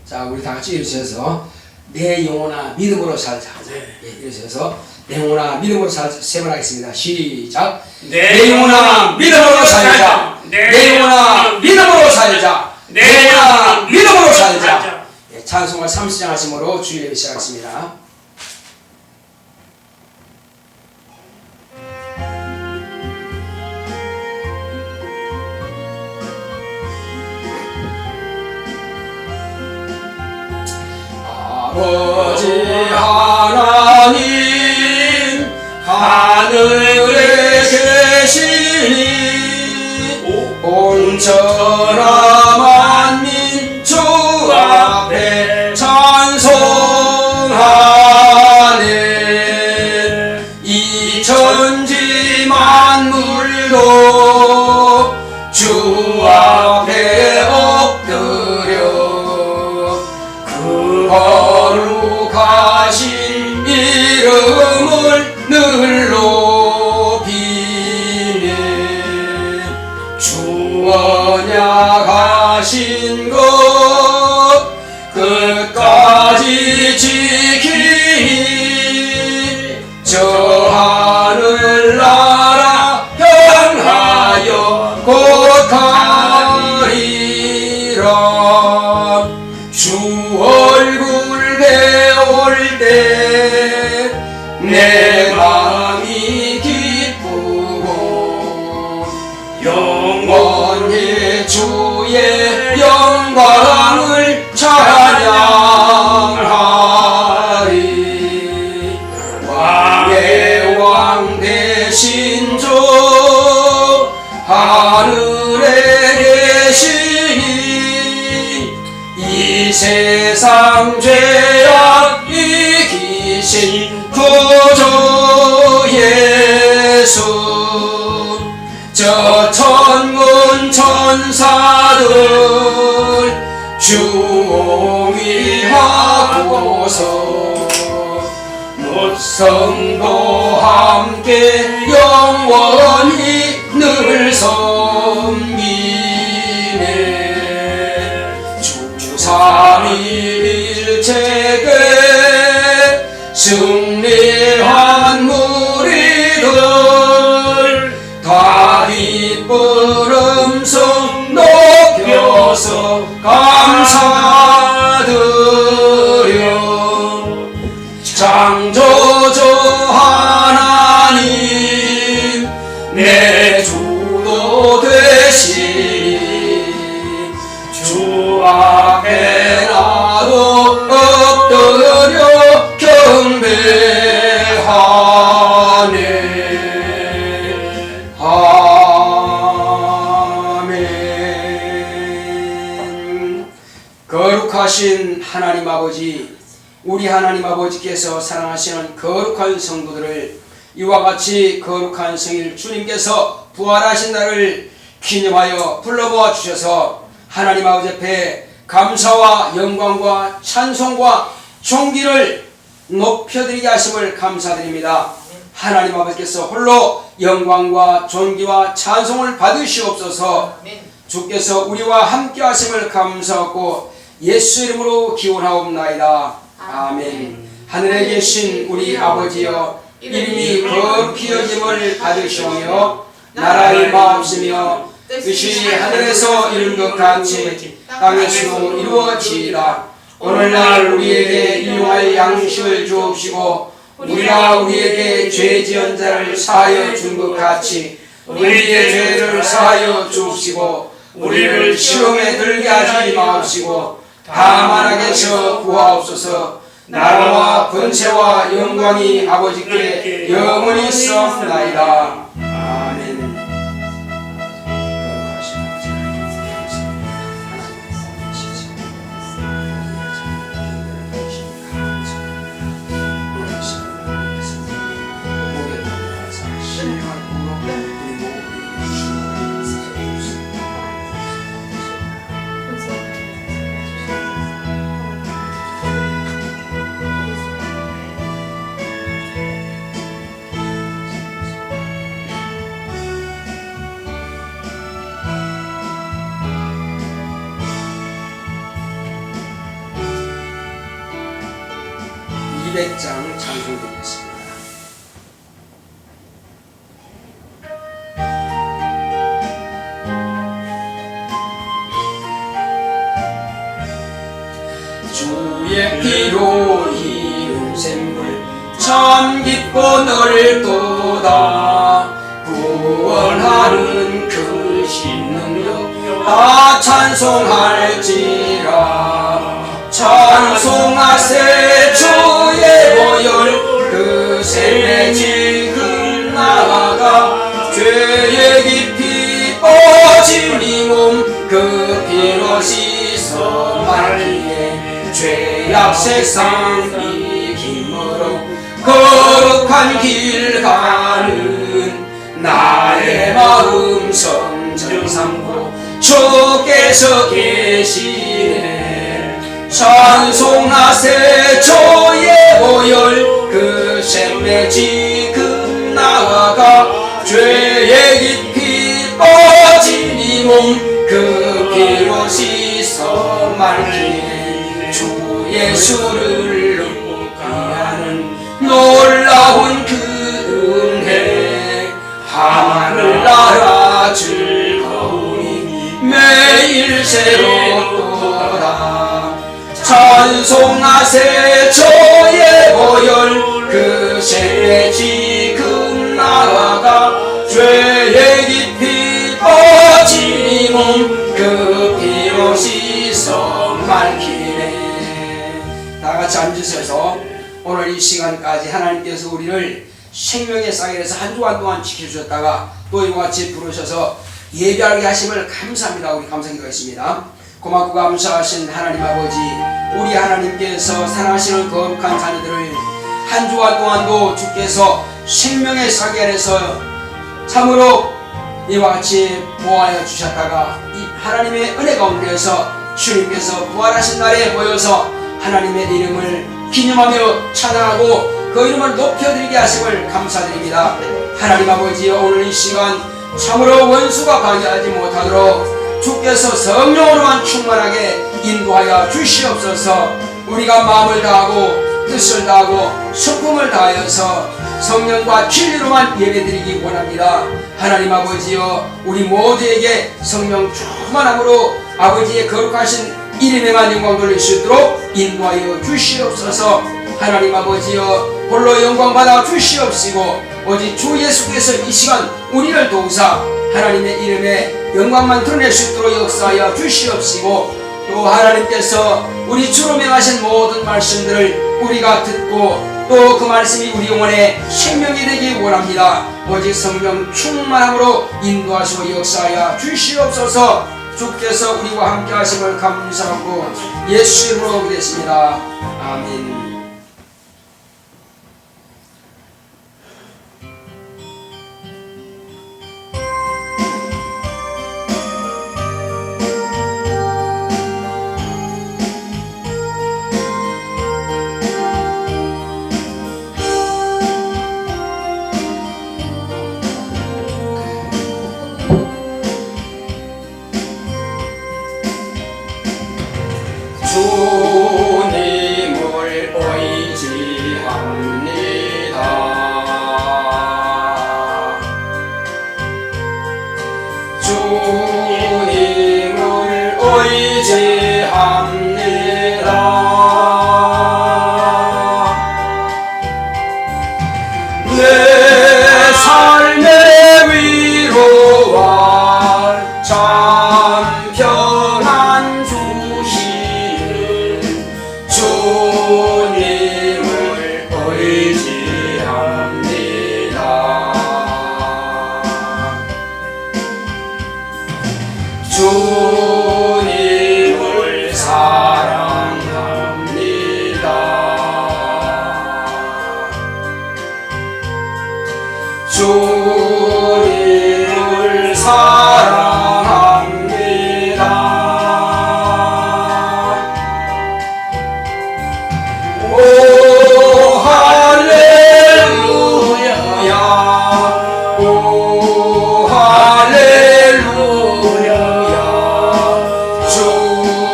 자, 우리 다 같이 일으켜서 내 영혼아 믿음으로 살자. 예, 일으켜서 내 영혼아 믿음으로 살자. 세 번 하겠습니다. 시작. 내 영혼아 믿음으로 살자. 내 영혼아 믿음으로 살자. 내 영혼아 믿음으로 살자. 예, 찬송가 30장 하심으로 주일 예배 시작하겠습니다. 아버지 하나님 하늘에 계시니 온 천하 만민 주 앞에 찬송하네. 이 천지 만물도 주 앞에 엎드려 그 거룩하신 이름을 늘 높이네. 주 언약하신 것 끝까지 지키니 저 하늘나라 향하여 곧 가리라. 주 얼굴 배울 때 내 마음이 기쁘고 영원히 주의 영광을 찬양하리. 왕의 왕 되신 주 하늘에 계시니 이 세상 죄악 이기신 구주 예수. 저 천군 천사들 주옹이하고서 무성도 함께 영원히 늘 섬기네. 주 삼위일체계 승리한 무리들 다 기쁜 음성 높여서 감사드려. 창조주 하나님 내 주도 되시니 주 앞에 나도 엎드려 경배하네. 아멘. 거룩하신 하나님 아버지, 우리 하나님 아버지께서 사랑하시는 거룩한 성도들을 이와 같이 거룩한 성일 주님께서 부활하신 날을 기념하여 불러모아 주셔서 하나님 아버지 앞에 감사와 영광과 찬송과 존귀를 높여드리게 하심을 감사드립니다. 하나님 아버지께서 홀로 영광과 존귀와 찬송을 받으시옵소서. 주께서 우리와 함께 하심을 감사하고 예수 이름으로 기원하옵나이다. 아멘. 하늘에 계신 우리 아버지여, 이름이 거룩히 여김을 받으시오며 나라의 마옵시며 뜻이 하늘에서 이룬 것 같이 땅에서도 이루어지이다. 오늘날 우리에게 일용할 양식을 주옵시고 우리가 우리에게 죄 지은 자를 사하여 준 것 같이 우리의 죄를 사하여 주옵시고 우리를 시험에 들게 하지 마옵시고 다만 악에서 구하옵소서. 나라와 권세와 영광이 아버지께 영원히 있사옵나이다. 아멘. 200장 찬송드리겠습니다. 주의 피로 이룬 샘물 참 기뻐 넓도다. 구원하는 크신 능력 다 찬송할지라. 찬송하세 주의 보혈 그 샘에 지금 나아가 죄의 깊이 빠진 이 몸 그 피로 씻어 말기에 죄악 세상 이김으로 거룩한 길 가는 나의 마음 성전 삼고 주께서 계시네. 찬송하세 주의 보혈 그 샘에 지금 나아가 죄의 깊이 빠진 이 몸 그 피로 씻어 말기에 주 예수를 높이하는 놀라운 그 은혜 하늘나라 즐거움이 매일 새롭도다. 찬송하세 주의 보혈 그 샘에 지금 나아가 죄의 깊이 빠진 이 몸 그 피로 씻어 말기에. 다같이 앉으셔서 오늘 이 시간까지 하나님께서 우리를 생명의 쌍에서 한 주간 동안 지켜주셨다가 또 이와 같이 부르셔서 예배하게 하심을 감사합니다. 우리 감사기도했습니다. 고맙고 감사하신 하나님 아버지, 우리 하나님께서 사랑하시는 거룩한 자녀들을 한 주간 동안도 주께서 생명의 쌍 안에서 참으로 이와 같이 보호하여 주셨다가 이 하나님의 은혜 가운데에서 주님께서 부활하신 날에 모여서 하나님의 이름을 기념하며 찬양하고 그 이름을 높여드리게 하심을 감사드립니다. 하나님 아버지, 오늘 이 시간 참으로 원수가 방해하지 못하도록 주께서 성령으로만 충만하게 인도하여 주시옵소서. 우리가 마음을 다하고 뜻을 다하고 성품을 다하여서 성령과 진리로만 예배드리기 원합니다. 하나님 아버지여, 우리 모두에게 성령 충만함으로 아버지의 거룩하신 이름에만 영광 돌릴 수 있도록 인도하여 주시옵소서. 하나님 아버지여, 홀로 영광 받아 주시옵시고 오직 주 예수께서 이 시간 우리를 도우사 하나님의 이름에 영광만 드러낼 수 있도록 역사하여 주시옵시고, 또 하나님께서 우리 주로 명하신 모든 말씀들을 우리가 듣고 또 그 말씀이 우리 영혼의 생명이 되기 원합니다. 오직 성령 충만함으로 인도하시고 역사하여 주시옵소서. 주께서 우리와 함께 하심을 감사하고 예수 이름으로 기도했습니다. 아멘. 주님을 의지합니다. 주님을 의지합니다. 내 삶의 위로와 참 평안 주님을 의지합니다. 주님을 사랑합니다. 주님을 사랑합니다. 오 할렐루야, 오 할렐루야.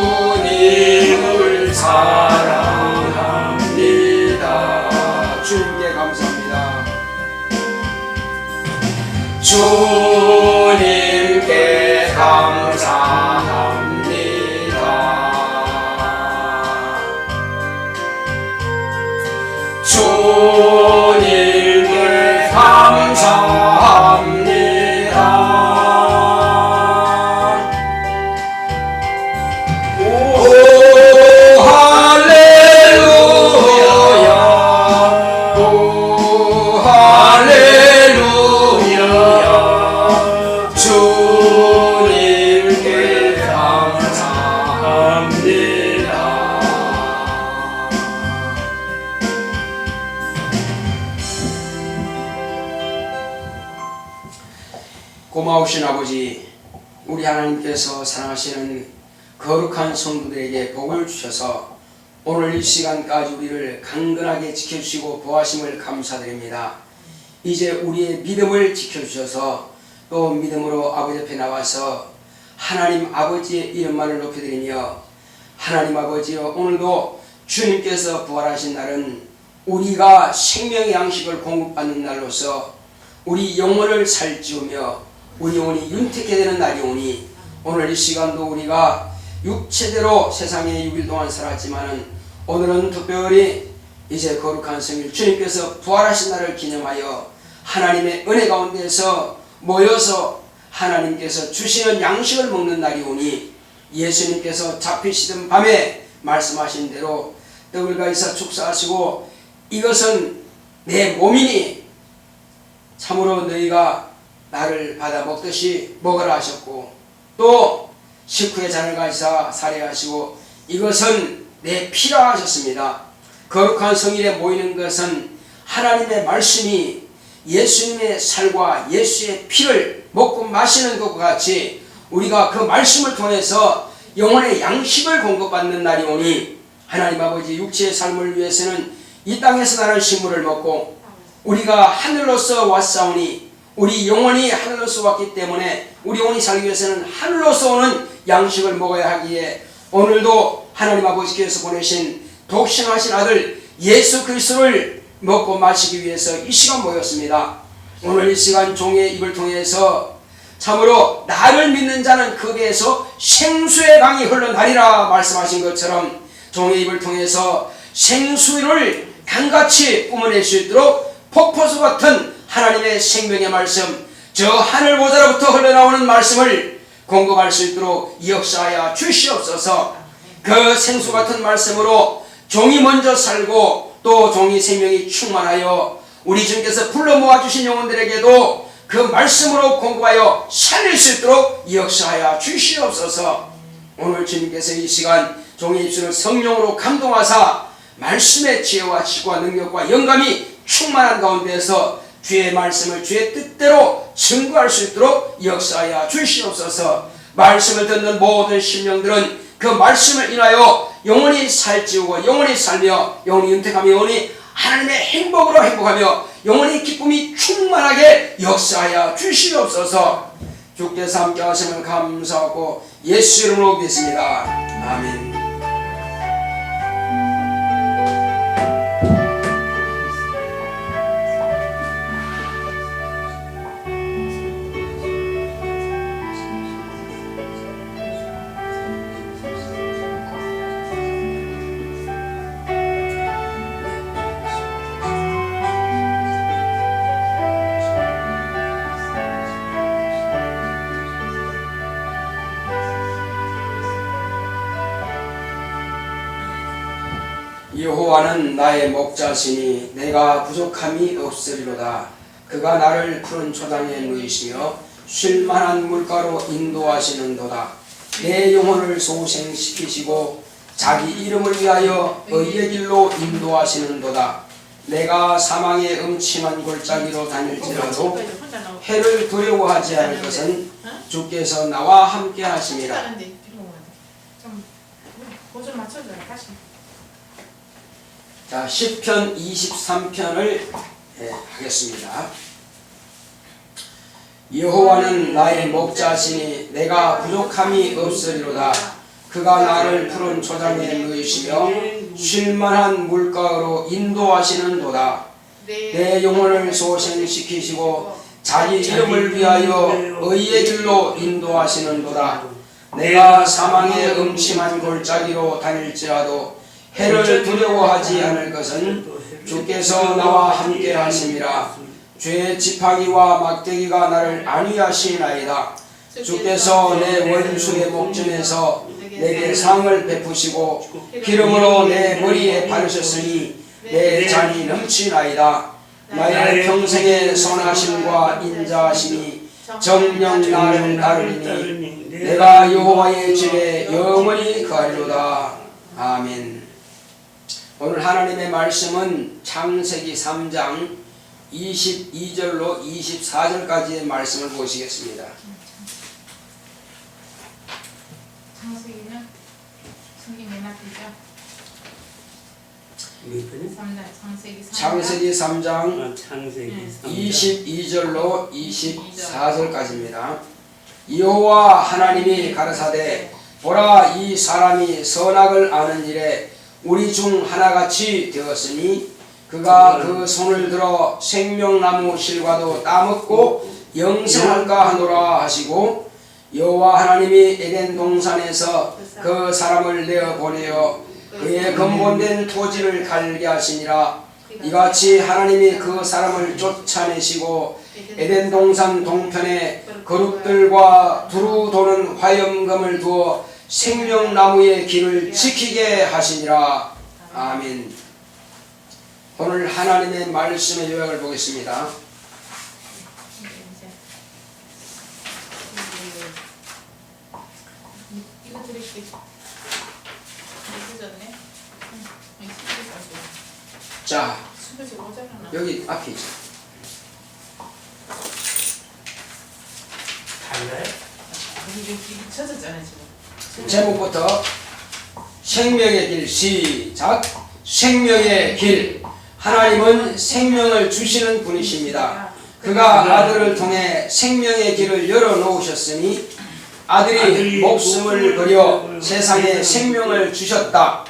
주님을 사랑합니다. 주님께 감사합니다. 고마우신 아버지, 우리 하나님께서 사랑하시는 거룩한 성도들에게 복을 주셔서 오늘 이 시간까지 우리를 강건하게 지켜주시고 보호하심을 감사드립니다. 이제 우리의 믿음을 지켜주셔서 또 믿음으로 아버지 앞에 나와서 하나님 아버지의 이름만을 높여드리며, 하나님 아버지여, 오늘도 주님께서 부활하신 날은 우리가 생명의 양식을 공급받는 날로서 우리 영혼을 살찌우며 우리 영혼이 윤택해 되는 날이 오니, 오늘 이 시간도 우리가 육체대로 세상에 6일 동안 살았지만은 오늘은 특별히 이제 거룩한 성일 주님께서 부활하신 날을 기념하여 하나님의 은혜 가운데서 모여서 하나님께서 주시는 양식을 먹는 날이 오니, 예수님께서 잡히시던 밤에 말씀하신 대로 떡을 가지사 축사하시고 이것은 내 몸이니 참으로 너희가 나를 받아 먹듯이 먹으라 하셨고, 또 식후에 잔을 가지사 살해하시고 이것은 내 피라 하셨습니다. 거룩한 성일에 모이는 것은 하나님의 말씀이 예수님의 살과 예수의 피를 먹고 마시는 것과 같이 우리가 그 말씀을 통해서 영혼의 양식을 공급받는 날이 오니, 하나님 아버지 육체의 삶을 위해서는 이 땅에서 나는 식물을 먹고 우리가 하늘로서 왔사오니, 우리 영혼이 하늘로서 왔기 때문에 우리 영혼이 살기 위해서는 하늘로서 오는 양식을 먹어야 하기에 오늘도 하나님 아버지께서 보내신 독생하신 아들 예수 그리스도를 먹고 마시기 위해서 이 시간 모였습니다. 오늘 이 시간 종의 입을 통해서 참으로 나를 믿는 자는 그 배에서 생수의 강이 흘러나리라 말씀하신 것처럼 종의 입을 통해서 생수를 강같이 뿜어낼 수 있도록 폭포수 같은 하나님의 생명의 말씀, 저 하늘 보좌로부터 흘러나오는 말씀을 공급할 수 있도록 역사하여 주시옵소서. 그 생수 같은 말씀으로 종이 먼저 살고 또 종이 생명이 충만하여 우리 주님께서 불러 모아주신 영혼들에게도 그 말씀으로 공급하여 살릴 수 있도록 역사하여 주시옵소서. 오늘 주님께서 이 시간 종의 입술을 성령으로 감동하사 말씀의 지혜와 지식과 능력과 영감이 충만한 가운데서 주의 말씀을 주의 뜻대로 증거할 수 있도록 역사하여 주시옵소서. 말씀을 듣는 모든 심령들은 그 말씀을 인하여 영원히 살찌우고 영원히 살며 영원히 윤택하며 영원히 하나님의 행복으로 행복하며 영원히 기쁨이 충만하게 역사하여 주시옵소서. 주께서 함께 하심을 감사하고 예수 이름으로 믿습니다. 아멘. 여호와는 나의 목자시니 내가 부족함이 없으리로다. 그가 나를 푸른 초장에 누이시며 쉴만한 물가로 인도하시는도다. 내 영혼을 소생시키시고 자기 이름을 위하여 의의 길로 인도하시는도다. 내가 사망의 음침한 골짜기로 다닐지라도 해를 두려워하지 않을 것은 주께서 나와 함께 하심이라. 자, 시편 23편을 하겠습니다. 여호와는 나의 목자시니 내가 부족함이 없으리로다. 그가 나를 푸른 초장에 누이시며 쉴만한 물가로 인도하시는도다. 내 영혼을 소생시키시고 자기 이름을 위하여 의의 길로 인도하시는도다. 내가 사망의 음침한 골짜기로 다닐지라도 해를 두려워하지 않을 것은 주께서 나와 함께 하심이라. 죄의 지팡이와 막대기가 나를 안위하시나이다. 주께서 내 원수의 목전에서 내게 상을 베푸시고 기름으로 내 머리에 바르셨으니 내 잔이 넘치나이다. 나의 평생의 선하심과 인자하심이 정령 나를 따르니 내가 여호와의 집에 영원히 거하리로다. 아멘. 오늘 하나님의 말씀은 창세기 3장 22절로 24절까지의 말씀을 보시겠습니다. 창세기는 성경 맨 앞이죠. 창세기 3장 창세기 22절로 24절까지입니다. 여호와 하나님이 가라사대 보라 이 사람이 선악을 아는 일에 우리 중 하나같이 되었으니 그가 그 손을 들어 생명나무 실과도 따먹고 영생할까 하노라 하시고 여호와 하나님이 에덴 동산에서 그 사람을 내어 보내어 그의 근본된 토지를 갈게 하시니라. 이같이 하나님이 그 사람을 쫓아내시고 에덴 동산 동편에 거룩들과 두루 도는 화염금을 두어 생명나무의 길을 지키게 하시니라. 아멘. 오늘 하나님의 말씀의 요약을 보겠습니다. 이거 드릴게요. 자, 여기 앞에 있죠. 달라요? 이게 쳐졌잖아요 지금. 제목부터 생명의 길 시작. 생명의 길. 하나님은 생명을 주시는 분이십니다. 그가 아들을 통해 생명의 길을 열어놓으셨으니 아들이 목숨을 버려 세상에 생명을 주셨다.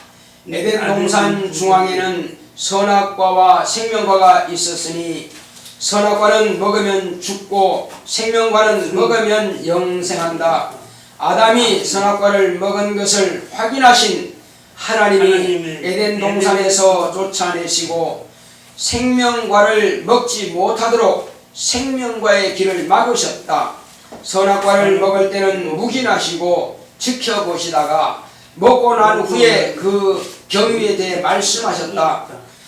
에덴 동산 중앙에는 선악과와 생명과가 있었으니 선악과는 먹으면 죽고 생명과는 먹으면 영생한다. 아담이 선악과를 먹은 것을 확인하신 하나님이 에덴 동산에서 쫓아내시고 생명과를 먹지 못하도록 생명과의 길을 막으셨다. 선악과를 먹을 때는 묵인하시고 지켜보시다가 먹고 난 후에 그 경위에 대해 말씀하셨다.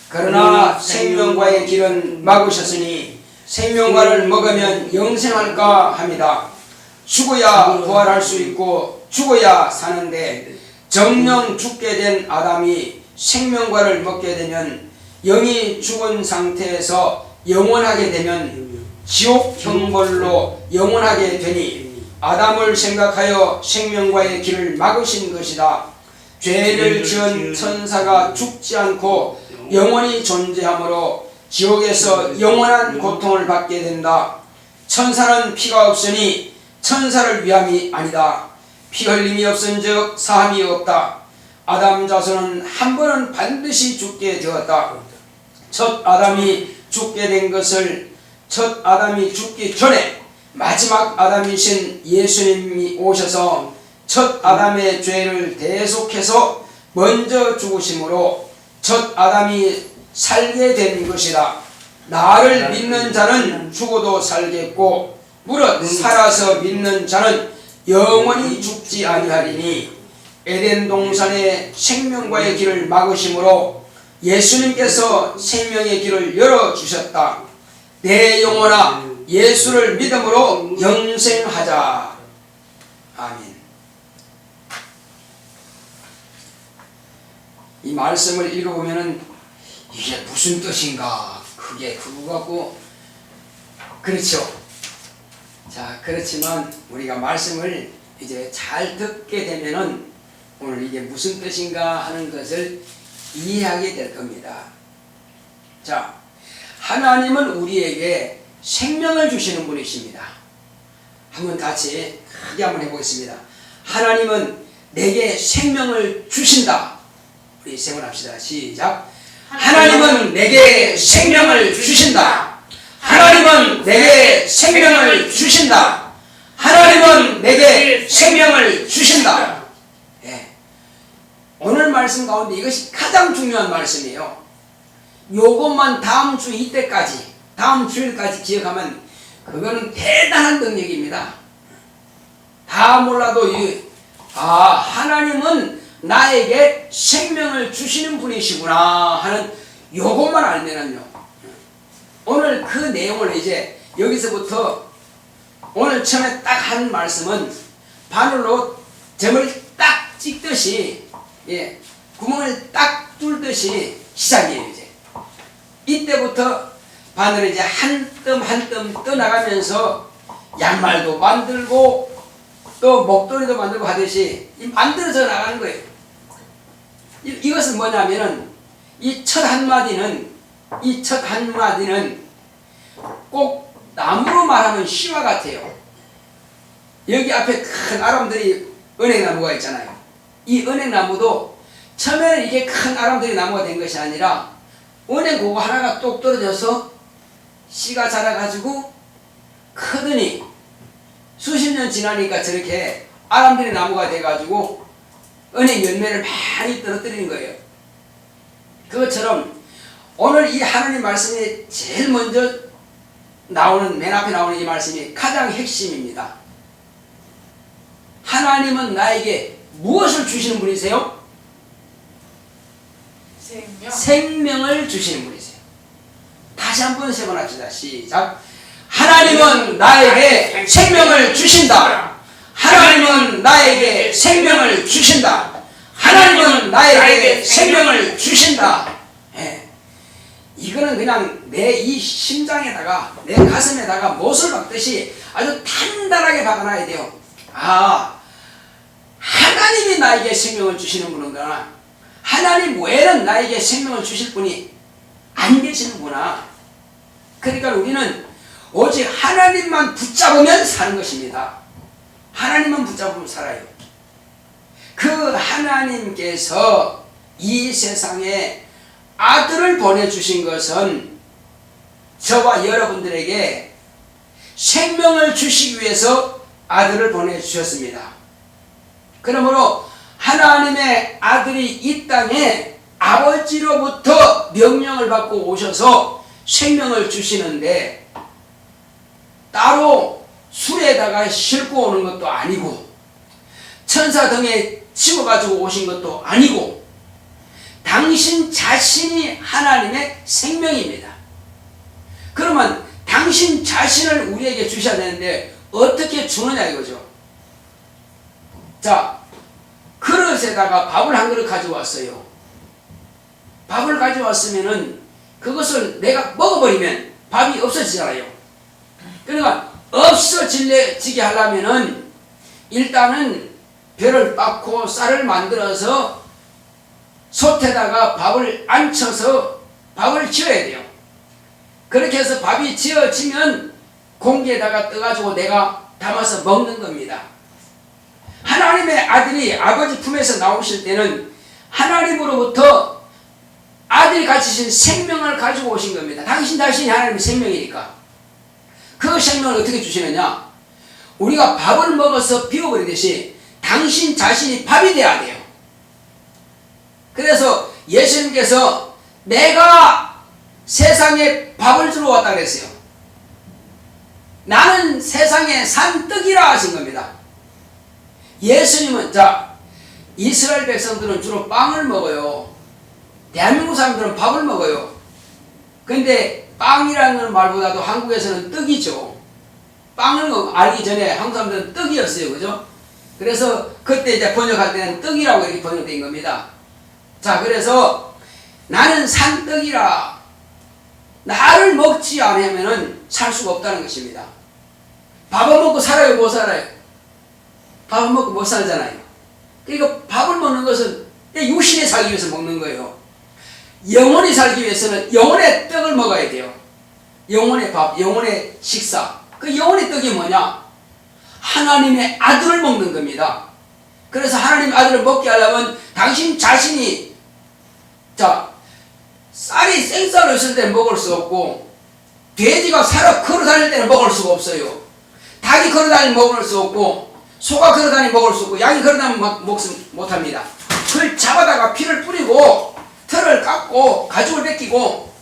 그러나 생명과의 길은 막으셨으니 생명과를 먹으면 영생할까 합니다. 죽어야 부활할 수 있고 죽어야 사는데 정령 죽게 된 아담이 생명과를 먹게 되면 영이 죽은 상태에서 영원하게 되면 지옥 형벌로 영원하게 되니 아담을 생각하여 생명과의 길을 막으신 것이다. 죄를 지은 천사가 죽지 않고 영원히 존재하므로 지옥에서 영원한 고통을 받게 된다. 천사는 피가 없으니 천사를 위함이 아니다. 피 흘림이 없은즉 사함이 없다. 아담 자손은 한 번은 반드시 죽게 되었다. 첫 아담이 죽게 된 것을 첫 아담이 죽기 전에 마지막 아담이신 예수님이 오셔서 첫 아담의 죄를 대속해서 먼저 죽으심으로 첫 아담이 살게 된 것이다. 나를 믿는 자는 죽어도 살겠고 무릇 살아서 믿는 자는 영원히 죽지 아니하리니 에덴 동산의 생명과의 길을 막으심으로 예수님께서 생명의 길을 열어주셨다. 내 영혼아 예수를 믿음으로 영생하자. 아멘. 이 말씀을 읽어보면은 이게 무슨 뜻인가 그게 그거 같고 그렇죠. 자, 그렇지만 우리가 말씀을 이제 잘 듣게 되면은 오늘 이게 무슨 뜻인가 하는 것을 이해하게 될 겁니다. 자, 하나님은 우리에게 생명을 주시는 분이십니다. 한번 같이 크게 한번 해보겠습니다. 하나님은 내게 생명을 주신다. 우리 세 번 합시다. 시작. 하나님은 내게 생명을 주신다. 하나님은 내게 생명을 주신다. 하나님은 내게 생명을 주신다. 예. 오늘 말씀 가운데 이것이 가장 중요한 말씀이에요. 요것만 다음 주 이때까지, 다음 주일까지 기억하면 그거는 대단한 능력입니다. 다 몰라도 하나님은 나에게 생명을 주시는 분이시구나 하는 요것만 알면은요. 오늘 그 내용을 이제 여기서부터 오늘 처음에 딱 한 말씀은 바늘로 점을 딱 찍듯이 구멍을 딱 뚫듯이 시작이에요. 이제 이때부터 바늘을 이제 한 뜸 한 뜸 떠나가면서 양말도 만들고 또 목도리도 만들고 하듯이 만들어져 나가는 거예요. 이것은 뭐냐면은 이 첫 한마디는 꼭 나무로 말하면 시와 같아요. 여기 앞에 큰 아람들이 은행나무가 있잖아요. 이 은행나무도 처음에는 이게 큰 아람들이 나무가 된 것이 아니라 은행고가 하나가 똑 떨어져서 씨가 자라가지고 크더니 수십 년 지나니까 저렇게 아람들이 나무가 돼가지고 은행 열매를 많이 떨어뜨리는 거예요. 그것처럼 오늘 이 하나님 말씀이 제일 먼저 나오는, 맨 앞에 나오는 이 말씀이 가장 핵심입니다. 하나님은 나에게 무엇을 주시는 분이세요? 생명을 주시는 분이세요. 다시 한번 세 번 합시다. 시작. 하나님은 나에게 생명을 주신다. 하나님은 나에게 생명을 주신다. 하나님은 나에게 생명을 주신다. 이거는 그냥 내 이 심장에다가, 내 가슴에다가 못을 박듯이 아주 단단하게 박아놔야 돼요. 아, 하나님이 나에게 생명을 주시는 분이구나. 하나님 외에는 나에게 생명을 주실 분이 안 계시는구나. 그러니까 우리는 오직 하나님만 붙잡으면 사는 것입니다. 하나님만 붙잡으면 살아요. 그 하나님께서 이 세상에 아들을 보내주신 것은 저와 여러분들에게 생명을 주시기 위해서 아들을 보내주셨습니다. 그러므로 하나님의 아들이 이 땅에 아버지로부터 명령을 받고 오셔서 생명을 주시는데 따로 술에다가 싣고 오는 것도 아니고 천사 등에 치워가지고 오신 것도 아니고 당신 자신이 하나님의 생명입니다. 그러면 당신 자신을 우리에게 주셔야 되는데 어떻게 주느냐 이거죠. 자, 그릇에다가 밥을 한 그릇 가져왔어요. 밥을 가져왔으면은 그것을 내가 먹어버리면 밥이 없어지잖아요. 그러니까 없어지게 하려면은 일단은 벼를 빻고 쌀을 만들어서 솥에다가 밥을 앉혀서 밥을 지어야 돼요. 그렇게 해서 밥이 지어지면 공기에다가 떠가지고 내가 담아서 먹는 겁니다. 하나님의 아들이 아버지 품에서 나오실 때는 하나님으로부터 아들이 가지신 생명을 가지고 오신 겁니다. 당신 자신이 하나님의 생명이니까. 그 생명을 어떻게 주시느냐? 우리가 밥을 먹어서 비워버리듯이 당신 자신이 밥이 돼야 돼요. 그래서 예수님께서 내가 세상에 밥을 주러 왔다 그랬어요. 나는 세상에 산 떡이라 하신 겁니다. 예수님은, 자, 이스라엘 백성들은 주로 빵을 먹어요. 대한민국 사람들은 밥을 먹어요. 근데 빵이라는 말보다도 한국에서는 떡이죠. 빵을 알기 전에 한국 사람들은 떡이었어요. 그죠? 그래서 그때 이제 번역할 때는 떡이라고 이렇게 번역된 겁니다. 자, 그래서 나는 산떡이라, 나를 먹지 않으면은 살 수가 없다는 것입니다. 밥을 먹고 살아요, 못 살아요? 밥을 먹고 못 살잖아요. 그러니까 밥을 먹는 것은 육신에 살기 위해서 먹는 거예요. 영혼이 살기 위해서는 영혼의 떡을 먹어야 돼요. 영혼의 밥, 영혼의 식사. 그 영혼의 떡이 뭐냐? 하나님의 아들을 먹는 겁니다. 그래서 하나님의 아들을 먹게 하려면 당신 자신이, 자, 쌀이 생쌀로 있을 때는 먹을 수 없고 돼지가 살아 걸어다닐 때는 먹을 수가 없어요. 닭이 걸어다니면 먹을 수 없고 소가 걸어다니면 먹을 수 없고 양이 걸어다니면 먹지 못합니다. 그걸 잡아다가 피를 뿌리고 털을 깎고 가죽을 벗기고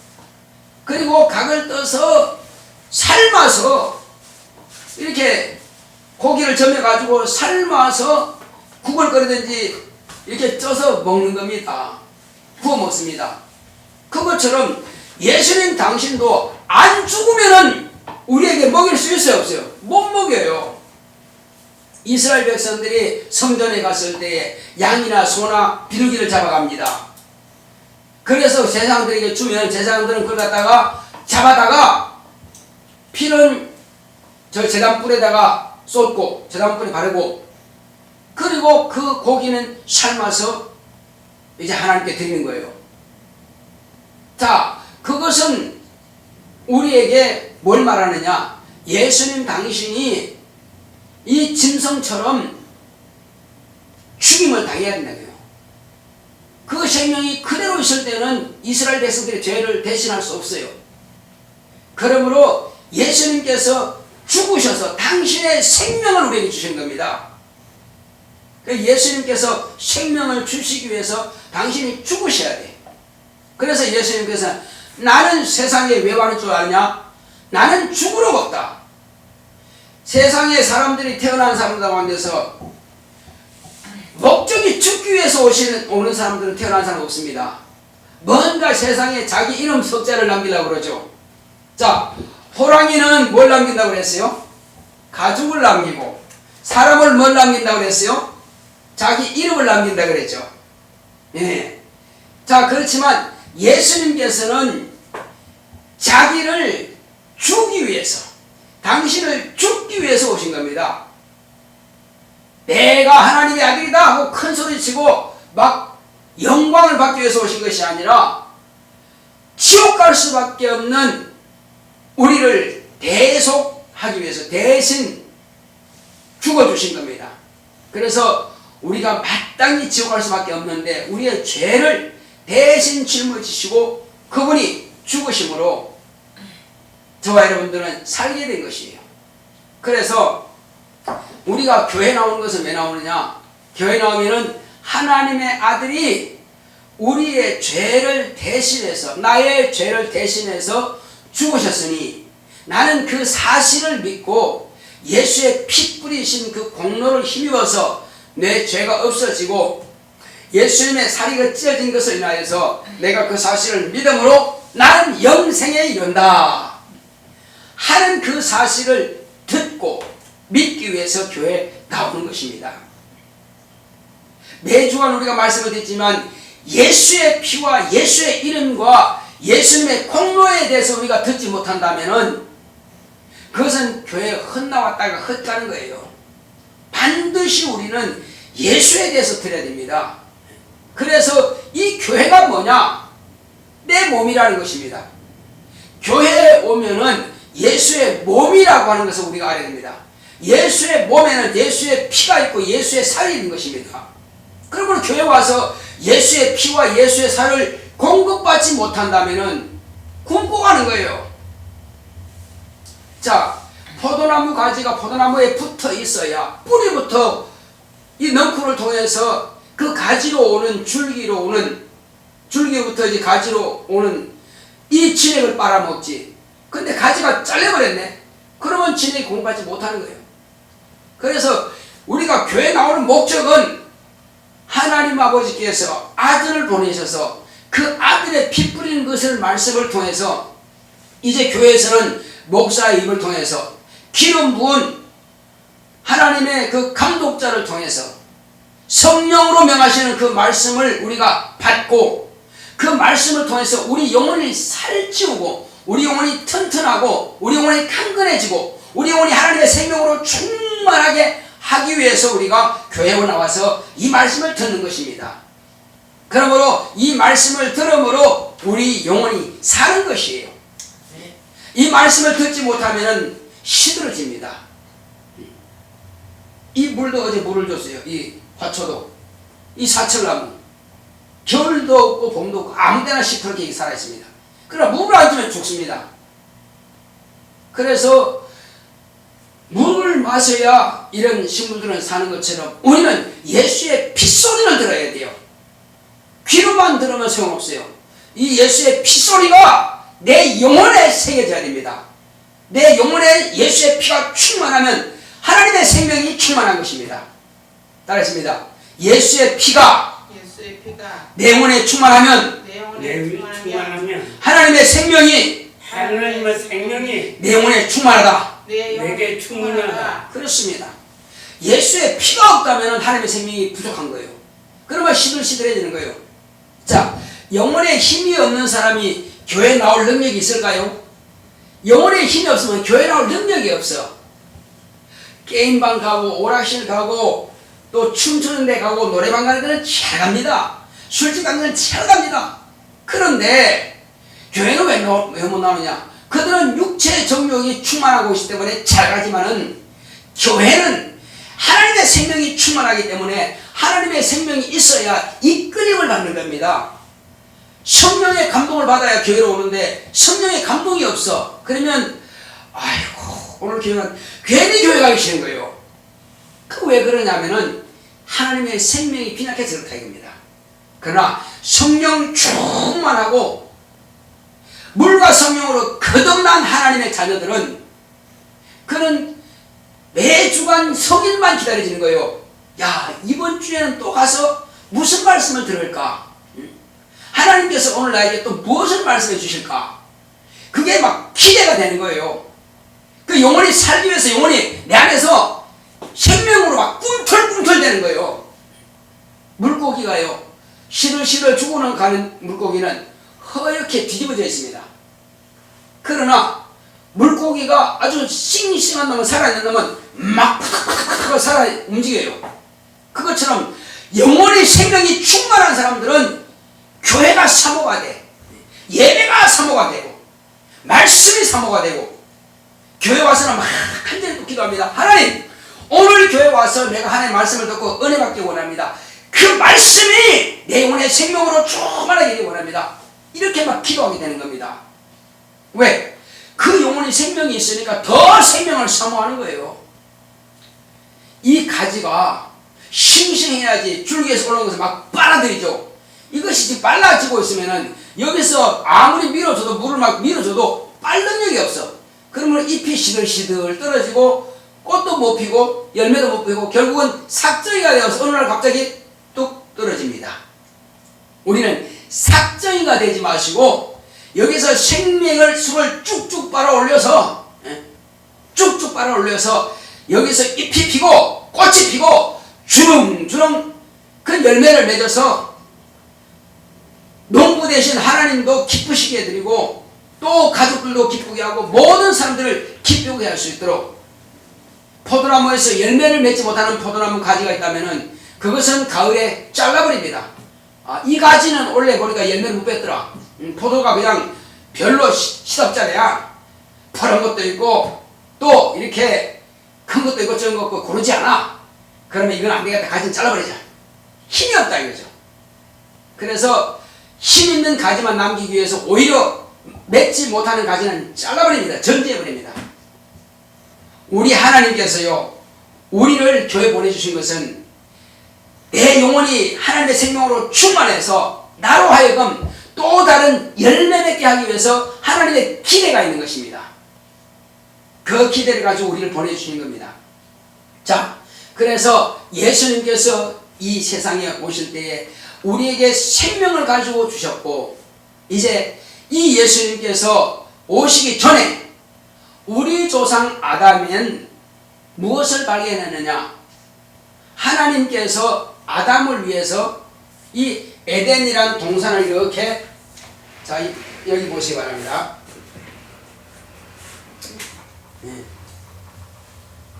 그리고 각을 떠서 삶아서 이렇게 고기를 점여가지고 삶아서 국을 끓이든지 이렇게 쪄서 먹는 겁니다. 구워 먹습니다. 그것처럼 예수님 당신도 안 죽으면은 우리에게 먹일 수 있어요, 없어요? 못 먹여요. 이스라엘 백성들이 성전에 갔을 때에 양이나 소나 비둘기를 잡아갑니다. 그래서 제사장들에게 주면 제사장들은 그걸 갖다가 잡아다가 피는 저 제단불에다가 쏟고 제단불에 바르고 그리고 그 고기는 삶아서 이제 하나님께 드리는 거예요. 자, 그것은 우리에게 뭘 말하느냐? 예수님 당신이 이 짐승처럼 죽임을 당해야 된다고요. 그 생명이 그대로 있을 때는 이스라엘 백성들의 죄를 대신할 수 없어요. 그러므로 예수님께서 죽으셔서 당신의 생명을 우리에게 주신 겁니다. 예수님께서 생명을 주시기 위해서 당신이 죽으셔야 돼. 그래서 예수님께서 나는 세상에 왜 왔는 줄 아느냐? 나는 죽으러 왔다. 세상에 사람들이 태어난 사람들 가운데서 목적이 죽기 위해서 오는 사람들은 태어난 사람 없습니다. 뭔가 세상에 자기 이름 석자를 남기려고 그러죠. 자, 호랑이는 뭘 남긴다고 그랬어요? 가죽을 남기고, 사람을 뭘 남긴다고 그랬어요? 자기 이름을 남긴다고 그랬죠. 예. 자, 그렇지만 예수님께서는 자기를 주기 위해서, 당신을 죽기 위해서 오신 겁니다. 내가 하나님의 아들이다 하고 큰 소리치고 막 영광을 받기 위해서 오신 것이 아니라 지옥 갈 수밖에 없는 우리를 대속하기 위해서 대신 죽어주신 겁니다. 그래서 우리가 마땅히 지옥 갈 수밖에 없는데 우리의 죄를 대신 짊어지시고 그분이 죽으심으로 저와 여러분들은 살게 된 것이에요. 그래서 우리가 교회 나오는 것은 왜 나오느냐? 교회 나오면은 하나님의 아들이 우리의 죄를 대신해서, 나의 죄를 대신해서 죽으셨으니 나는 그 사실을 믿고 예수의 피 뿌리신 그 공로를 힘입어서 내 죄가 없어지고 예수님의 살이가 찢어진 것을 인하여서 내가 그 사실을 믿음으로 나는 영생에 이른다 하는 그 사실을 듣고 믿기 위해서 교회에 나오는 것입니다. 매주간 우리가 말씀을 드렸지만 예수의 피와 예수의 이름과 예수님의 공로에 대해서 우리가 듣지 못한다면 그것은 교회에 헛나왔다가 헛가는 거예요. 반드시 우리는 예수에 대해서 들어야 됩니다. 그래서 이 교회가 뭐냐? 내 몸이라는 것입니다. 교회에 오면은 예수의 몸이라고 하는 것을 우리가 알아야 됩니다. 예수의 몸에는 예수의 피가 있고 예수의 살이 있는 것입니다. 그러면 교회 와서 예수의 피와 예수의 살을 공급받지 못한다면은 굶고 가는 거예요. 자, 포도나무 가지가 포도나무에 붙어 있어야 뿌리부터 이 넝쿨을 통해서 그 가지로 오는 줄기부터 이제 가지로 오는 이 진액을 빨아먹지. 근데 가지가 잘려버렸네. 그러면 진액이 공급받지 못하는 거예요. 그래서 우리가 교회 나오는 목적은 하나님 아버지께서 아들을 보내셔서 그 아들의 피 뿌리는 것을 말씀을 통해서 이제 교회에서는 목사의 입을 통해서 기름 부은 하나님의 그 감독자를 통해서 성령으로 명하시는 그 말씀을 우리가 받고 그 말씀을 통해서 우리 영혼이 살찌우고 우리 영혼이 튼튼하고 우리 영혼이 강건해지고 우리 영혼이 하나님의 생명으로 충만하게 하기 위해서 우리가 교회에 나와서 이 말씀을 듣는 것입니다. 그러므로 이 말씀을 들음으로 우리 영혼이 사는 것이에요. 이 말씀을 듣지 못하면 시들어집니다. 이 물도 어제 물을 줬어요. 이 화초도 이 사철나무 겨울도 없고 봄도 없고 아무데나 시퍼렇게 살아있습니다. 그러나 물을 안 주면 죽습니다. 그래서 물을 마셔야 이런 식물들은 사는 것처럼 우리는 예수의 핏소리를 들어야 돼요. 귀로만 들으면 소용없어요. 이 예수의 핏소리가 내 영혼에 새겨져야 됩니다. 내 영혼에 예수의 피가 충만하면 하나님의 생명이 충만한 것입니다. 따라했습니다. 예수의 피가 내 영혼에 충만하면 충만하면 하나님의 생명이 하나님의 생명이 내 영혼에 충만하다. 내게 충만하다. 그렇습니다. 예수의 피가 없다면 하나님의 생명이 부족한 거예요. 그러면 시들시들해지는 거예요. 자, 영혼에 힘이 없는 사람이 교회 나올 능력이 있을까요? 영혼에 힘이 없으면 교회 나올 능력이 없어. 게임방 가고 오락실 가고 또 춤추는 데 가고 노래방 가는 데는 잘 갑니다. 술집 가는 데는 잘 갑니다. 그런데 교회는 왜 못 나오느냐? 그들은 육체의 정욕이 충만하고 있기 때문에 잘 가지만은 교회는 하나님의 생명이 충만하기 때문에 하나님의 생명이 있어야 이끌림을 받는 겁니다. 성령의 감동을 받아야 교회로 오는데 성령의 감동이 없어. 그러면 아이고 오늘 교회는 괜히 교회 가기 싫은 거예요. 그 왜 그러냐면은 하나님의 생명이 빈약해서 그렇다 이겁니다. 그러나 성령 충만하고 물과 성령으로 거듭난 하나님의 자녀들은 그는 매주간 성일만 기다려지는 거예요. 야, 이번 주에는 또 가서 무슨 말씀을 들을까? 하나님께서 오늘 나에게 또 무엇을 말씀해 주실까? 그게 막 기대가 되는 거예요. 그 영혼이 살기 위해서 영혼이 내 안에서 생명으로 막 꿈틀꿈틀 되는 거예요. 물고기가요, 시들시들 죽어는 가는 물고기는 허옇게 뒤집어져 있습니다. 그러나 물고기가 아주 싱싱한 놈은 살아있는 놈은 막 살아 움직여요. 그것처럼 영혼의 생명이 충만한 사람들은 교회가 사모가 돼. 예배가 사모가 되고 말씀이 사모가 되고 교회 와서는 막 간절히 기도합니다. 하나님, 오늘 교회 와서 내가 하나님의 말씀을 듣고 은혜 받기 원합니다. 그 말씀이 내 영혼의 생명으로 충만하게 되기 원합니다. 이렇게 막 기도하게 되는 겁니다. 왜? 그 영혼의 생명이 있으니까 더 생명을 사모하는 거예요. 이 가지가 싱싱해야지 줄기에서 올라온 것을 막 빨아들이죠. 이것이 지금 빨라지고 있으면은 여기서 아무리 밀어줘도 물을 막 밀어줘도 빨 능력이 없어. 그러면 잎이 시들시들 떨어지고 꽃도 못 피고 열매도 못 피고 결국은 삭정이가 되어서 어느 날 갑자기 뚝 떨어집니다. 우리는 삭정이가 되지 마시고 여기서 생명을 술을 쭉쭉 빨아 올려서 쭉쭉 빨아 올려서 여기서 잎이 피고 꽃이 피고 주렁주렁 그 열매를 맺어서 농부 대신 하나님도 기쁘시게 해드리고 또 가족들도 기쁘게 하고 모든 사람들을 기쁘게 할 수 있도록 포도나무에서 열매를 맺지 못하는 포도나무 가지가 있다면 그것은 가을에 잘라버립니다. 이 가지는 원래 보니까 열매를 못 맺더라. 포도가 그냥 별로 시덥잖아요. 파란 것도 있고 또 이렇게 큰 것도 있고 적은 것도 있고 고르지 않아. 그러면 이건 안 되겠다. 가지는 잘라버리자. 힘이 없다 이거죠. 그래서 힘 있는 가지만 남기기 위해서 오히려 맺지 못하는 가지는 잘라버립니다. 전제해버립니다. 우리 하나님께서요, 우리를 교회 보내주신 것은 내 영혼이 하나님의 생명으로 충만해서 나로 하여금 또 다른 열매 맺게 하기 위해서 하나님의 기대가 있는 것입니다. 그 기대를 가지고 우리를 보내주시는 겁니다. 자, 그래서 예수님께서 이 세상에 오실 때에 우리에게 생명을 가지고 주셨고, 이제 이 예수님께서 오시기 전에 우리 조상 아담은 무엇을 발견했느냐? 하나님께서 아담을 위해서 이 에덴이란 동산을 이렇게, 자, 여기 보시기 바랍니다.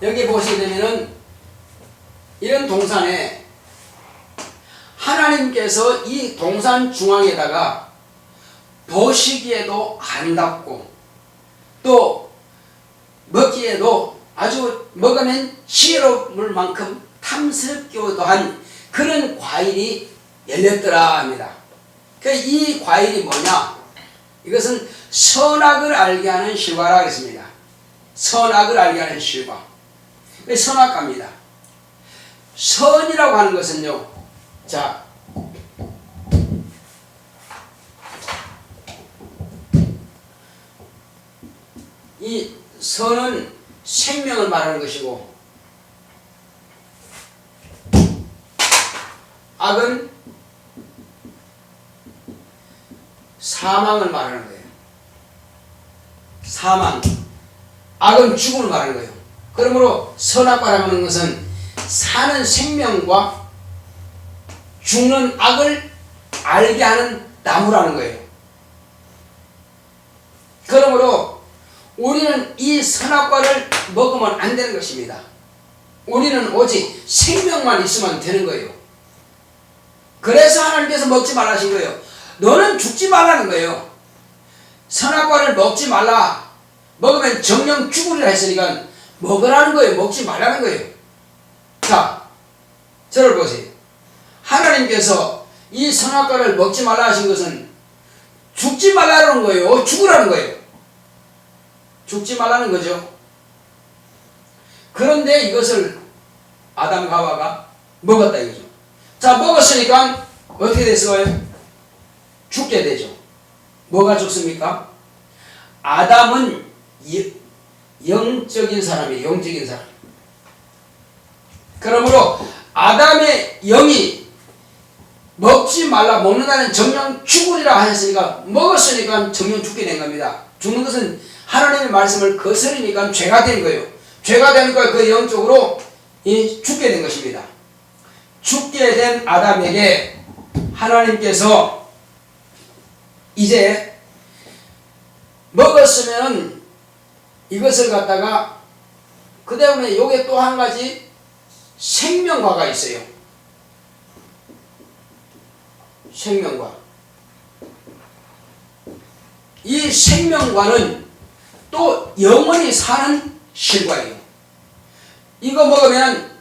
여기 보시게 되면은 이런 동산에 하나님께서 이 동산 중앙에다가 보시기에도 아름답고 또 먹기에도 아주 먹으면 지혜로울 만큼 탐스럽기도 한 그런 과일이 열렸더라 합니다. 이 과일이 뭐냐? 이것은 선악을 알게 하는 실과라 하겠습니다. 선악을 알게 하는 실과. 선악과입니다. 선이라고 하는 것은요, 자, 이 선은 생명을 말하는 것이고, 악은 사망을 말하는 거예요. 사망, 악은 죽음을 말하는 거예요. 그러므로 선악과라고 하는 것은 사는 생명과 죽는 악을 알게 하는 나무라는 거예요. 그러므로 우리는 이 선악과를 먹으면 안 되는 것입니다. 우리는 오직 생명만 있으면 되는 거예요. 그래서 하나님께서 먹지 말라 하신 거예요. 너는 죽지 말라는 거예요. 선악과를 먹지 말라. 먹으면 정령 죽으리라 했으니까 먹으라는 거예요. 먹지 말라는 거예요. 자, 저를 보세요. 하나님께서 이 선악과를 먹지 말라 하신 것은 죽지 말라는 거예요? 죽으라는 거예요? 죽지 말라는 거죠. 그런데 이것을 아담과 하와가 먹었다 이거죠. 자, 먹었으니까 어떻게 됐어요? 죽게 되죠. 뭐가 죽습니까? 아담은 영적인 사람이에요. 영적인 사람. 그러므로 아담의 영이 먹지 말라, 먹는다는 정령 죽으리라 하셨으니까 먹었으니까 정령 죽게 된 겁니다. 죽는 것은 하나님의 말씀을 거스르니까 죄가 된 거예요. 죄가 되니까 그 영적으로 죽게 된 것입니다. 죽게 된 아담에게 하나님께서 이제 먹었으면 이것을 갖다가 그 다음에 요게 또 한 가지 생명과가 있어요. 생명과. 이 생명과는 또 영원히 사는 실과예요. 이거 먹으면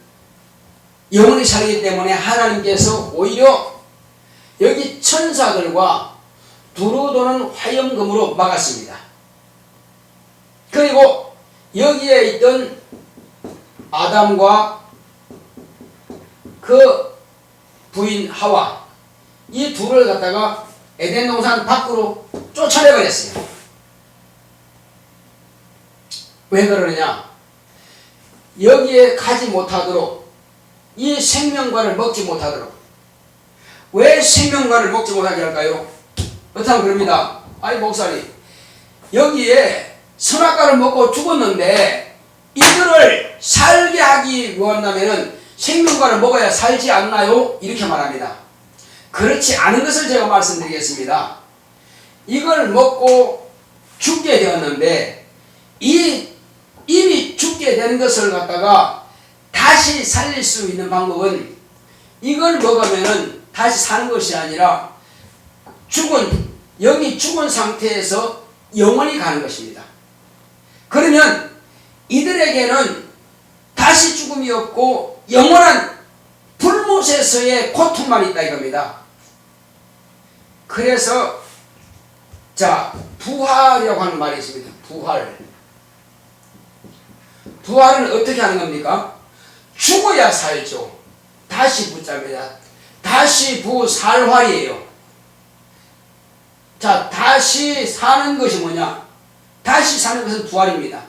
영원히 살기 때문에 하나님께서 오히려 여기 천사들과 두루 도는 화염금으로 막았습니다. 그리고 여기에 있던 아담과 그 부인 하와 이 둘을 갖다가 에덴 동산 밖으로 쫓아내버렸어요. 왜 그러느냐? 여기에 가지 못하도록, 이 생명과를 먹지 못하도록. 왜 생명과를 먹지 못하게 할까요? 그렇다면 그럽니다. 아이 목사님, 여기에 선악과를 먹고 죽었는데 이들을 살게 하기 원한다면 생명과를 먹어야 살지 않나요? 이렇게 말합니다. 그렇지 않은 것을 제가 말씀드리겠습니다. 이걸 먹고 죽게 되었는데 이미 죽게 된 것을 갖다가 다시 살릴 수 있는 방법은 이걸 먹으면 다시 사는 것이 아니라 영이 죽은 상태에서 영원히 가는 것입니다. 그러면 이들에게는 다시 죽음이 없고 영원한 불못에서의 고통만 있다 이겁니다. 그래서 부활이라고 하는 말이 있습니다. 부활은 어떻게 하는 겁니까? 죽어야 살죠. 다시 붙잡니다. 다시 부살활이에요. 다시 사는 것이 뭐냐? 다시 사는 것은 부활입니다.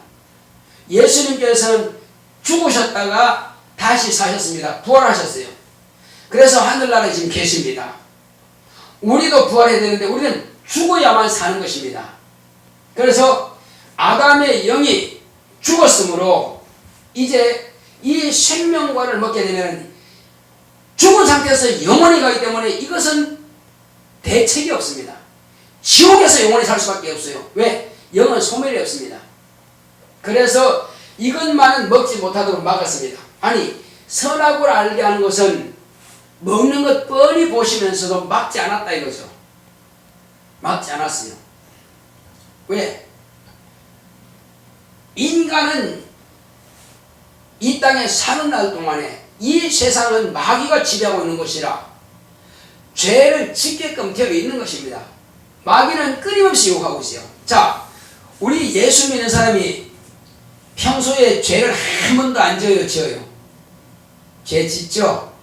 예수님께서는 죽으셨다가 다시 사셨습니다. 부활하셨어요. 그래서 하늘나라에 지금 계십니다. 우리도 부활해야 되는데 우리는 죽어야만 사는 것입니다. 그래서 아담의 영이 죽었으므로 이제 이 생명과를 먹게 되면 죽은 상태에서 영원히 가기 때문에 이것은 대책이 없습니다. 지옥에서 영원히 살 수밖에 없어요. 왜? 영은 소멸이 없습니다. 그래서 이것만은 먹지 못하도록 막았습니다. 아니, 선악을 알게 하는 것은 먹는 것 뻔히 보시면서도 막지 않았다 이거죠. 막지 않았어요. 왜? 인간은 이 땅에 사는 날 동안에 이 세상은 마귀가 지배하고 있는 것이라 죄를 짓게끔 되어 있는 것입니다. 마귀는 끊임없이 유혹하고 있어요. 우리 예수 믿는 사람이 평소에 죄를 한 번도 안 지어요? 죄 짓죠?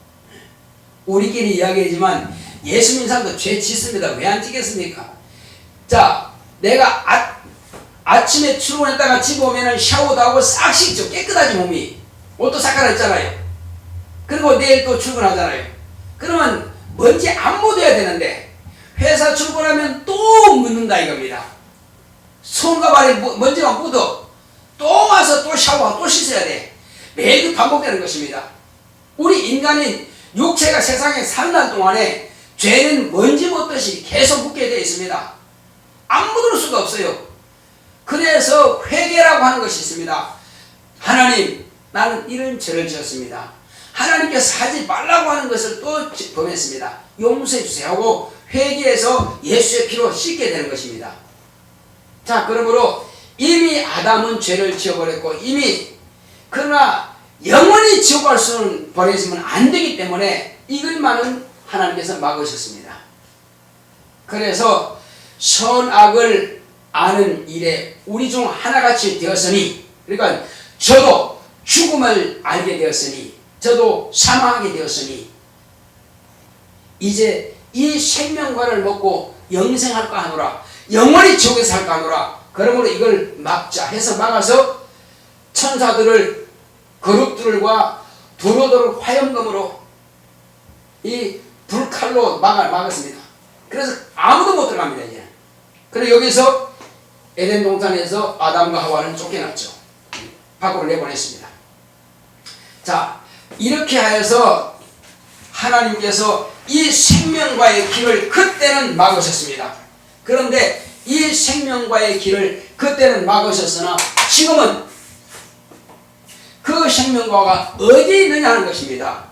우리끼리 이야기하지만 예수 믿는 사람도 죄 짓습니다. 왜 안 짓겠습니까? 내가 아침에 출근했다가 집 오면은 샤워도 하고 싹 씻죠. 깨끗하지 몸이. 옷도 싹 갈아입잖아요. 그리고 내일 또 출근하잖아요. 그러면 먼지 안 묻어야 되는데 회사 출근하면 또 묻는다 이겁니다. 손과 발에 먼지가 묻어 또 와서 또 샤워하고 또 씻어야 돼. 매일 반복되는 것입니다. 우리 인간인 육체가 세상에 사는 날 동안에 죄는 먼지 묻듯이 계속 묻게 되어 있습니다. 안 묻을 수가 없어요. 그래서 회개라고 하는 것이 있습니다. 하나님, 나는 이런 죄를 지었습니다. 하나님께서 하지 말라고 하는 것을 또 범했습니다. 용서해 주세요 하고 회개해서 예수의 피로 씻게 되는 것입니다. 자, 그러므로 이미 아담은 죄를 지어버렸고 그러나 영원히 지옥 갈 수는 버리시면 안 되기 때문에 이것만은 하나님께서 막으셨습니다. 그래서 선악을 아는 일에 우리 중 하나같이 되었으니, 그러니까 저도 죽음을 알게 되었으니, 저도 사망하게 되었으니, 이제 이 생명과를 먹고 영생할까 하노라, 영원히 지옥에서 살까 하노라. 그러므로 이걸 막자 해서 막아서 천사들을 그룹들과 두루두루 화염검으로 이 불칼로 막았습니다. 그래서 아무도 못 들어갑니다. 이제. 그리고 여기서 에덴 동산에서 아담과 하와는 쫓겨났죠. 밖으로 내보냈습니다. 자, 이렇게 하여서 하나님께서 이 생명과의 길을 그때는 막으셨습니다. 그런데 이 생명과의 길을 그때는 막으셨으나 지금은 그 생명과가 어디에 있느냐 하는 것입니다.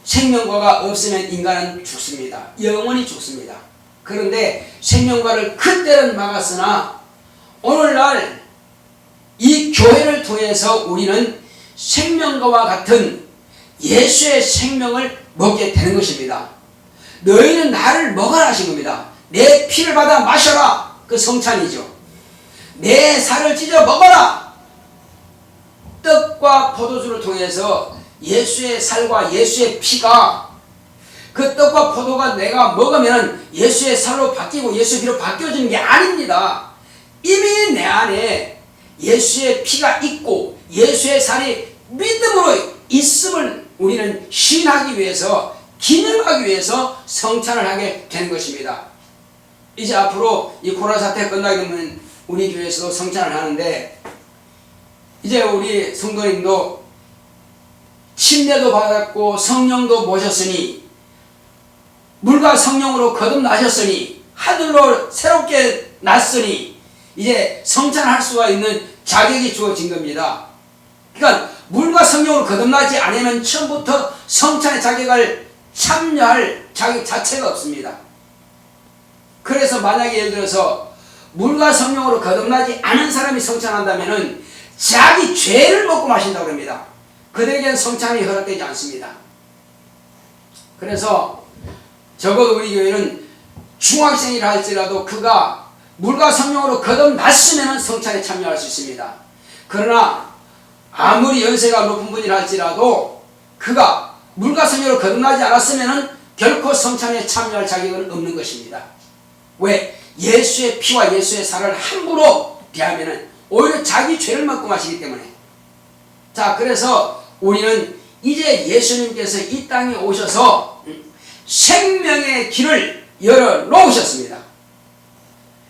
생명과가 없으면 인간은 죽습니다. 영원히 죽습니다. 그런데 생명과를 그때는 막았으나 오늘날 이 교회를 통해서 우리는 생명과와 같은 예수의 생명을 먹게 되는 것입니다. 너희는 나를 먹어라 하신 겁니다. 내 피를 받아 마셔라. 그 성찬이죠. 내 살을 찢어 먹어라. 떡과 포도주를 통해서 예수의 살과 예수의 피가, 그 떡과 포도가 내가 먹으면 예수의 살로 바뀌고 예수의 피로 바뀌어지는 게 아닙니다. 이미 내 안에 예수의 피가 있고 예수의 살이 믿음으로 있음을 우리는 시인하기 위해서, 기념하기 위해서 성찬을 하게 되는 것입니다. 이제 앞으로 이 코로나 사태가 끝나게 되면 우리 교회에서도 성찬을 하는데, 이제 우리 성도님도 침례도 받았고 성령도 모셨으니, 물과 성령으로 거듭나셨으니, 하늘로 새롭게 났으니 이제 성찬할 수가 있는 자격이 주어진 겁니다. 그러니까 물과 성령으로 거듭나지 않으면 처음부터 성찬의 자격을 참여할 자격 자체가 없습니다. 그래서 만약에 예를 들어서 물과 성령으로 거듭나지 않은 사람이 성찬한다면은 자기 죄를 먹고 마신다고 합니다. 그들에게는 성찬이 허락되지 않습니다. 그래서 적어도 우리 교회는 중학생이라 할지라도 그가 물과 성령으로 거듭났으면 성찬에 참여할 수 있습니다. 그러나 아무리 연세가 높은 분이라 할지라도 그가 물과 성령으로 거듭나지 않았으면 결코 성찬에 참여할 자격은 없는 것입니다. 왜? 예수의 피와 예수의 살을 함부로 비하면 오히려 자기 죄를 먹고 마시기 때문에. 자, 그래서 우리는 이제 예수님께서 이 땅에 오셔서 생명의 길을 열어놓으셨습니다.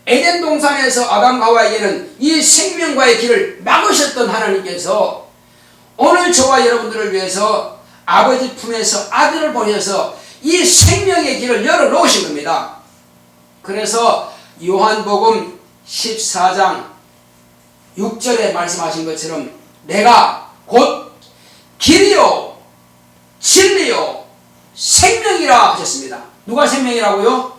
에덴 동산에서 아담과 하와에게는 이 생명과의 길을 막으셨던 하나님께서 오늘 저와 여러분들을 위해서 아버지 품에서 아들을 보내서 이 생명의 길을 열어놓으신 겁니다. 그래서 요한복음 14장 6절에 말씀하신 것처럼 내가 곧 길이요 진리요 생명이라 하셨습니다. 누가 생명이라고요?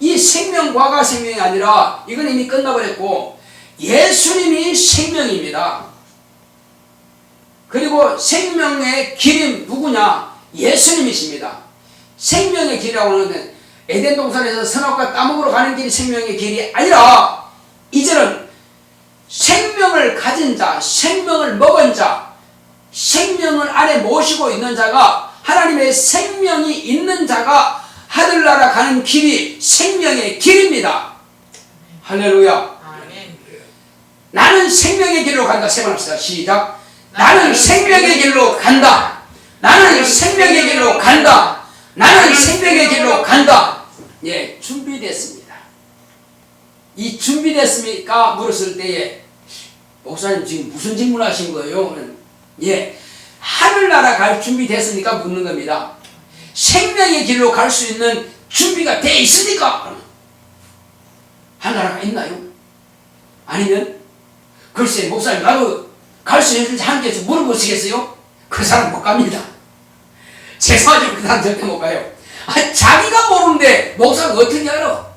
이 생명과가 생명이 아니라 이건 이미 끝나버렸고 예수님이 생명입니다. 그리고 생명의 길이 누구냐? 예수님이십니다. 생명의 길이라고 하는데 에덴 동산에서 선악과 따먹으러 가는 길이 생명의 길이 아니라 이제는 생명을 가진 자, 생명을 먹은 자, 생명을 안에 모시고 있는 자가, 하나님의 생명이 있는 자가 하늘나라 가는 길이 생명의 길입니다. 할렐루야. 아멘. 나는 생명의 길로 간다. 세 번 합시다. 시작. 나는 생명의 길로 간다. 나는 생명의 길로 간다. 나는 생명의 길로 간다. 예, 준비됐습니다. 이 준비됐습니까? 물었을 때에 목사님 지금 무슨 질문하신 거예요? 예, 하늘나라 갈 준비 됐습니까? 묻는 겁니다. 생명의 길로 갈 수 있는 준비가 돼 있습니까? 하늘나라가 있나요? 아니면 글쎄 목사님 나도 갈 수 있는지 하나님께서 물어보시겠어요? 그 사람 못 갑니다. 죄송하지만 그 사람 절대 못 가요. 자기가 모르는데 목사가 어떻게 알아?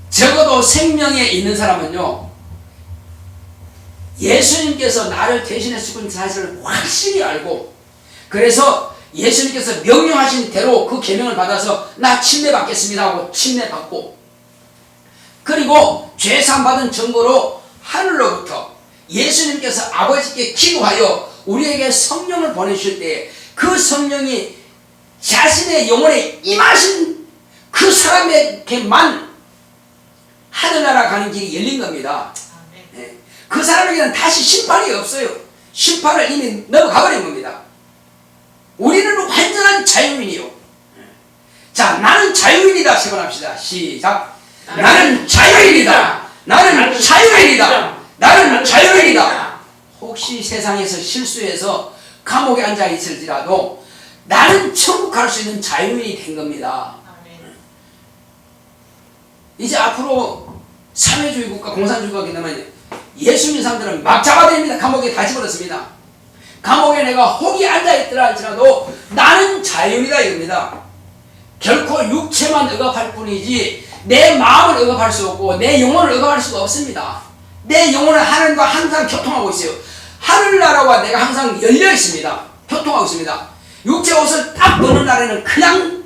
적어도 생명에 있는 사람은요, 예수님께서 나를 대신해 죽은 사실을 확실히 알고, 그래서 예수님께서 명령하신 대로 그 계명을 받아서 나 침례 받겠습니다 하고 침례 받고, 그리고 죄사함 받은 증거로 하늘로부터 예수님께서 아버지께 기도하여 우리에게 성령을 보내주실 때 그 성령이 자신의 영혼에 임하신 그 사람에게만 하늘나라 가는 길이 열린 겁니다. 네. 그 사람에게는 다시 심판이 없어요. 심판을 이미 넘어가버린 겁니다. 우리는 완전한 자유인이요. 자, 나는 자유인이다. 세번합시다. 시작. 나는 자유인이다. 나는 자유인이다. 나는 자유인이다. 혹시 세상에서 실수해서 감옥에 앉아 있을지라도 나는 천국 갈 수 있는 자유인이 된 겁니다. 이제 앞으로 사회주의 국가, 공산주의 국가가 되면 예수 믿는 사람들은 막 잡아들입니다. 감옥에 다 집어넣습니다. 감옥에 내가 혹이 앉아있더라 할지라도 나는 자유인이다 이겁니다. 결코 육체만 억압할 뿐이지 내 마음을 억압할 수 없고 내 영혼을 억압할 수가 없습니다. 내 영혼은 하나님과 항상 교통하고 있어요. 하늘나라와 내가 항상 열려 있습니다. 교통하고 있습니다. 육체 옷을 딱 벗는 날에는 그냥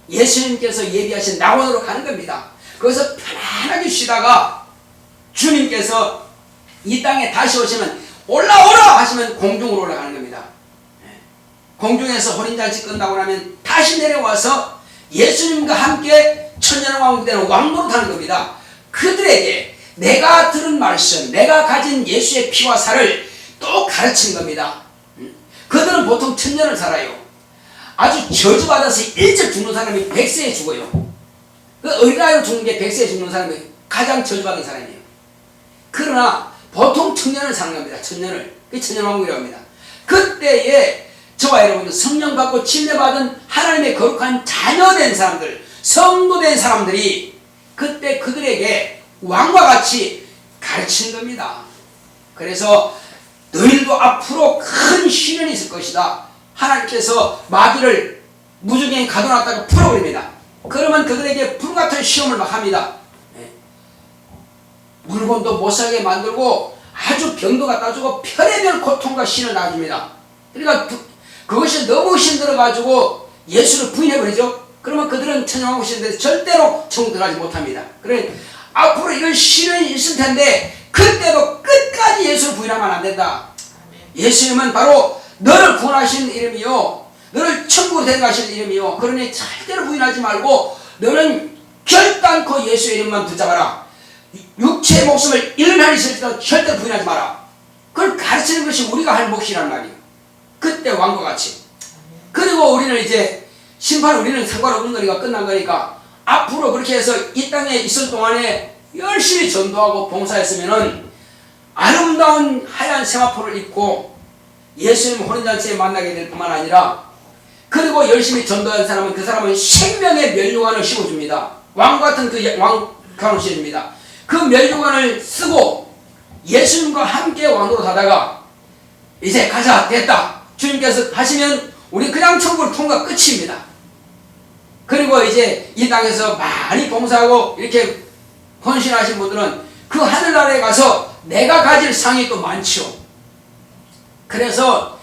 예수님께서 예비하신 낙원으로 가는 겁니다. 거기서 편안하게 쉬다가 주님께서 이 땅에 다시 오시면 올라오라 하시면 공중으로 올라가는 겁니다. 공중에서 혼인잔치 끝나고 나면 다시 내려와서 예수님과 함께 천년왕국 되는 왕도로 타는 겁니다. 그들에게 내가 들은 말씀, 내가 가진 예수의 피와 살을 또 가르친 겁니다. 그들은 보통 천년을 살아요. 아주 저주받아서 일찍 죽는 사람이 100세에 죽어요. 그 어린아이로 죽는 게 100세에 죽는 사람이 가장 저주받은 사람이에요. 그러나 보통 천년을 사는 겁니다. 천년을. 그게 천년왕국이라고 합니다. 그때에 저와 여러분들 성령 받고 침례받은 하나님의 거룩한 자녀된 사람들, 성도된 사람들이 그때 그들에게 왕과 같이 가르치는 겁니다. 그래서 너희도 앞으로 큰 시련이 있을 것이다. 하나님께서 마귀를 무중에 가둬놨다가 풀어버립니다. 그러면 그들에게 불같은 시험을 막 합니다. 물건도 못 사게 만들고 아주 병도 갖다 주고 별의별 고통과 시련을 놔줍니다. 그러니까 그것이 너무 힘들어가지고 예수를 부인해버리죠. 그러면 그들은 천연왕국 시대에서 절대로 천국 들어가지 못합니다. 그러니 앞으로 이런 시련이 있을 텐데 그때도 끝까지 예수를 부인하면 안 된다. 예수님은 바로 너를 구원하신 이름이요, 너를 천국으로 데려가신 이름이요, 그러니 절대로 부인하지 말고 너는 결단코 예수의 이름만 붙잡아라. 육체의 목숨을 잃는 있을지라도 절대 부인하지 마라. 그걸 가르치는 것이 우리가 할 몫이란 말이에요. 그때 왕과 같이. 그리고 우리는 이제 심판, 우리는 상관없는 거니까 끝난 거니까 앞으로 그렇게 해서 이 땅에 있을 동안에 열심히 전도하고 봉사했으면은 아름다운 하얀 세마포를 입고 예수님 혼인잔치에 만나게 될 뿐만 아니라, 그리고 열심히 전도한 사람은 그 사람은 생명의 면류관을 씌워줍니다. 왕같은 그 왕관을 씌워줍니다. 그 면류관을 쓰고 예수님과 함께 왕도로 가다가 이제 가자 됐다 주님께서 하시면 우리 그냥 천국을 통과 끝입니다. 그리고 이제 이 땅에서 많이 봉사하고 이렇게 헌신하신 분들은 그 하늘나라에 가서 내가 가질 상이 또 많죠. 그래서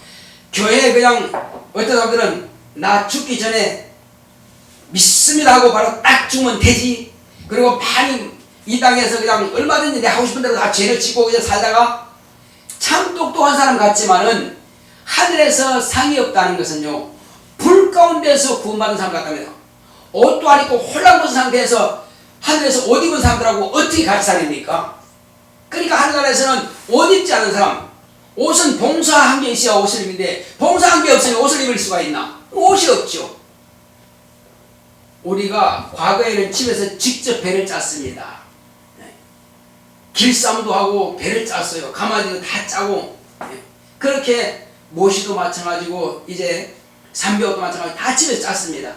교회에 그냥 어떤 사람들은 나 죽기 전에 믿습니다 하고 바로 딱 죽으면 되지. 그리고 많이 이 땅에서 그냥 얼마든지 내 하고 싶은 대로 다 죄를 짓고 그냥 살다가 참 똑똑한 사람 같지만은 하늘에서 상이 없다는 것은요, 불 가운데서 구원받은 사람 같답니다. 옷도 안 입고 홀랑벗은 상태에서 하늘에서 옷 입은 사람들하고 어떻게 같이 살입니까? 그러니까 하늘나라에서는 옷 입지 않은 사람, 옷은 봉사한 게 있어야 옷을 입는데 봉사한 게 없으면 옷을 입을 수가 있나? 옷이 없죠. 우리가 과거에는 집에서 직접 배를 짰습니다. 길쌈도 하고 배를 짰어요. 가마니도 다 짜고. 그렇게 모시도 마찬가지고 이제 삼배옷도 마찬가지고 다 집에서 짰습니다.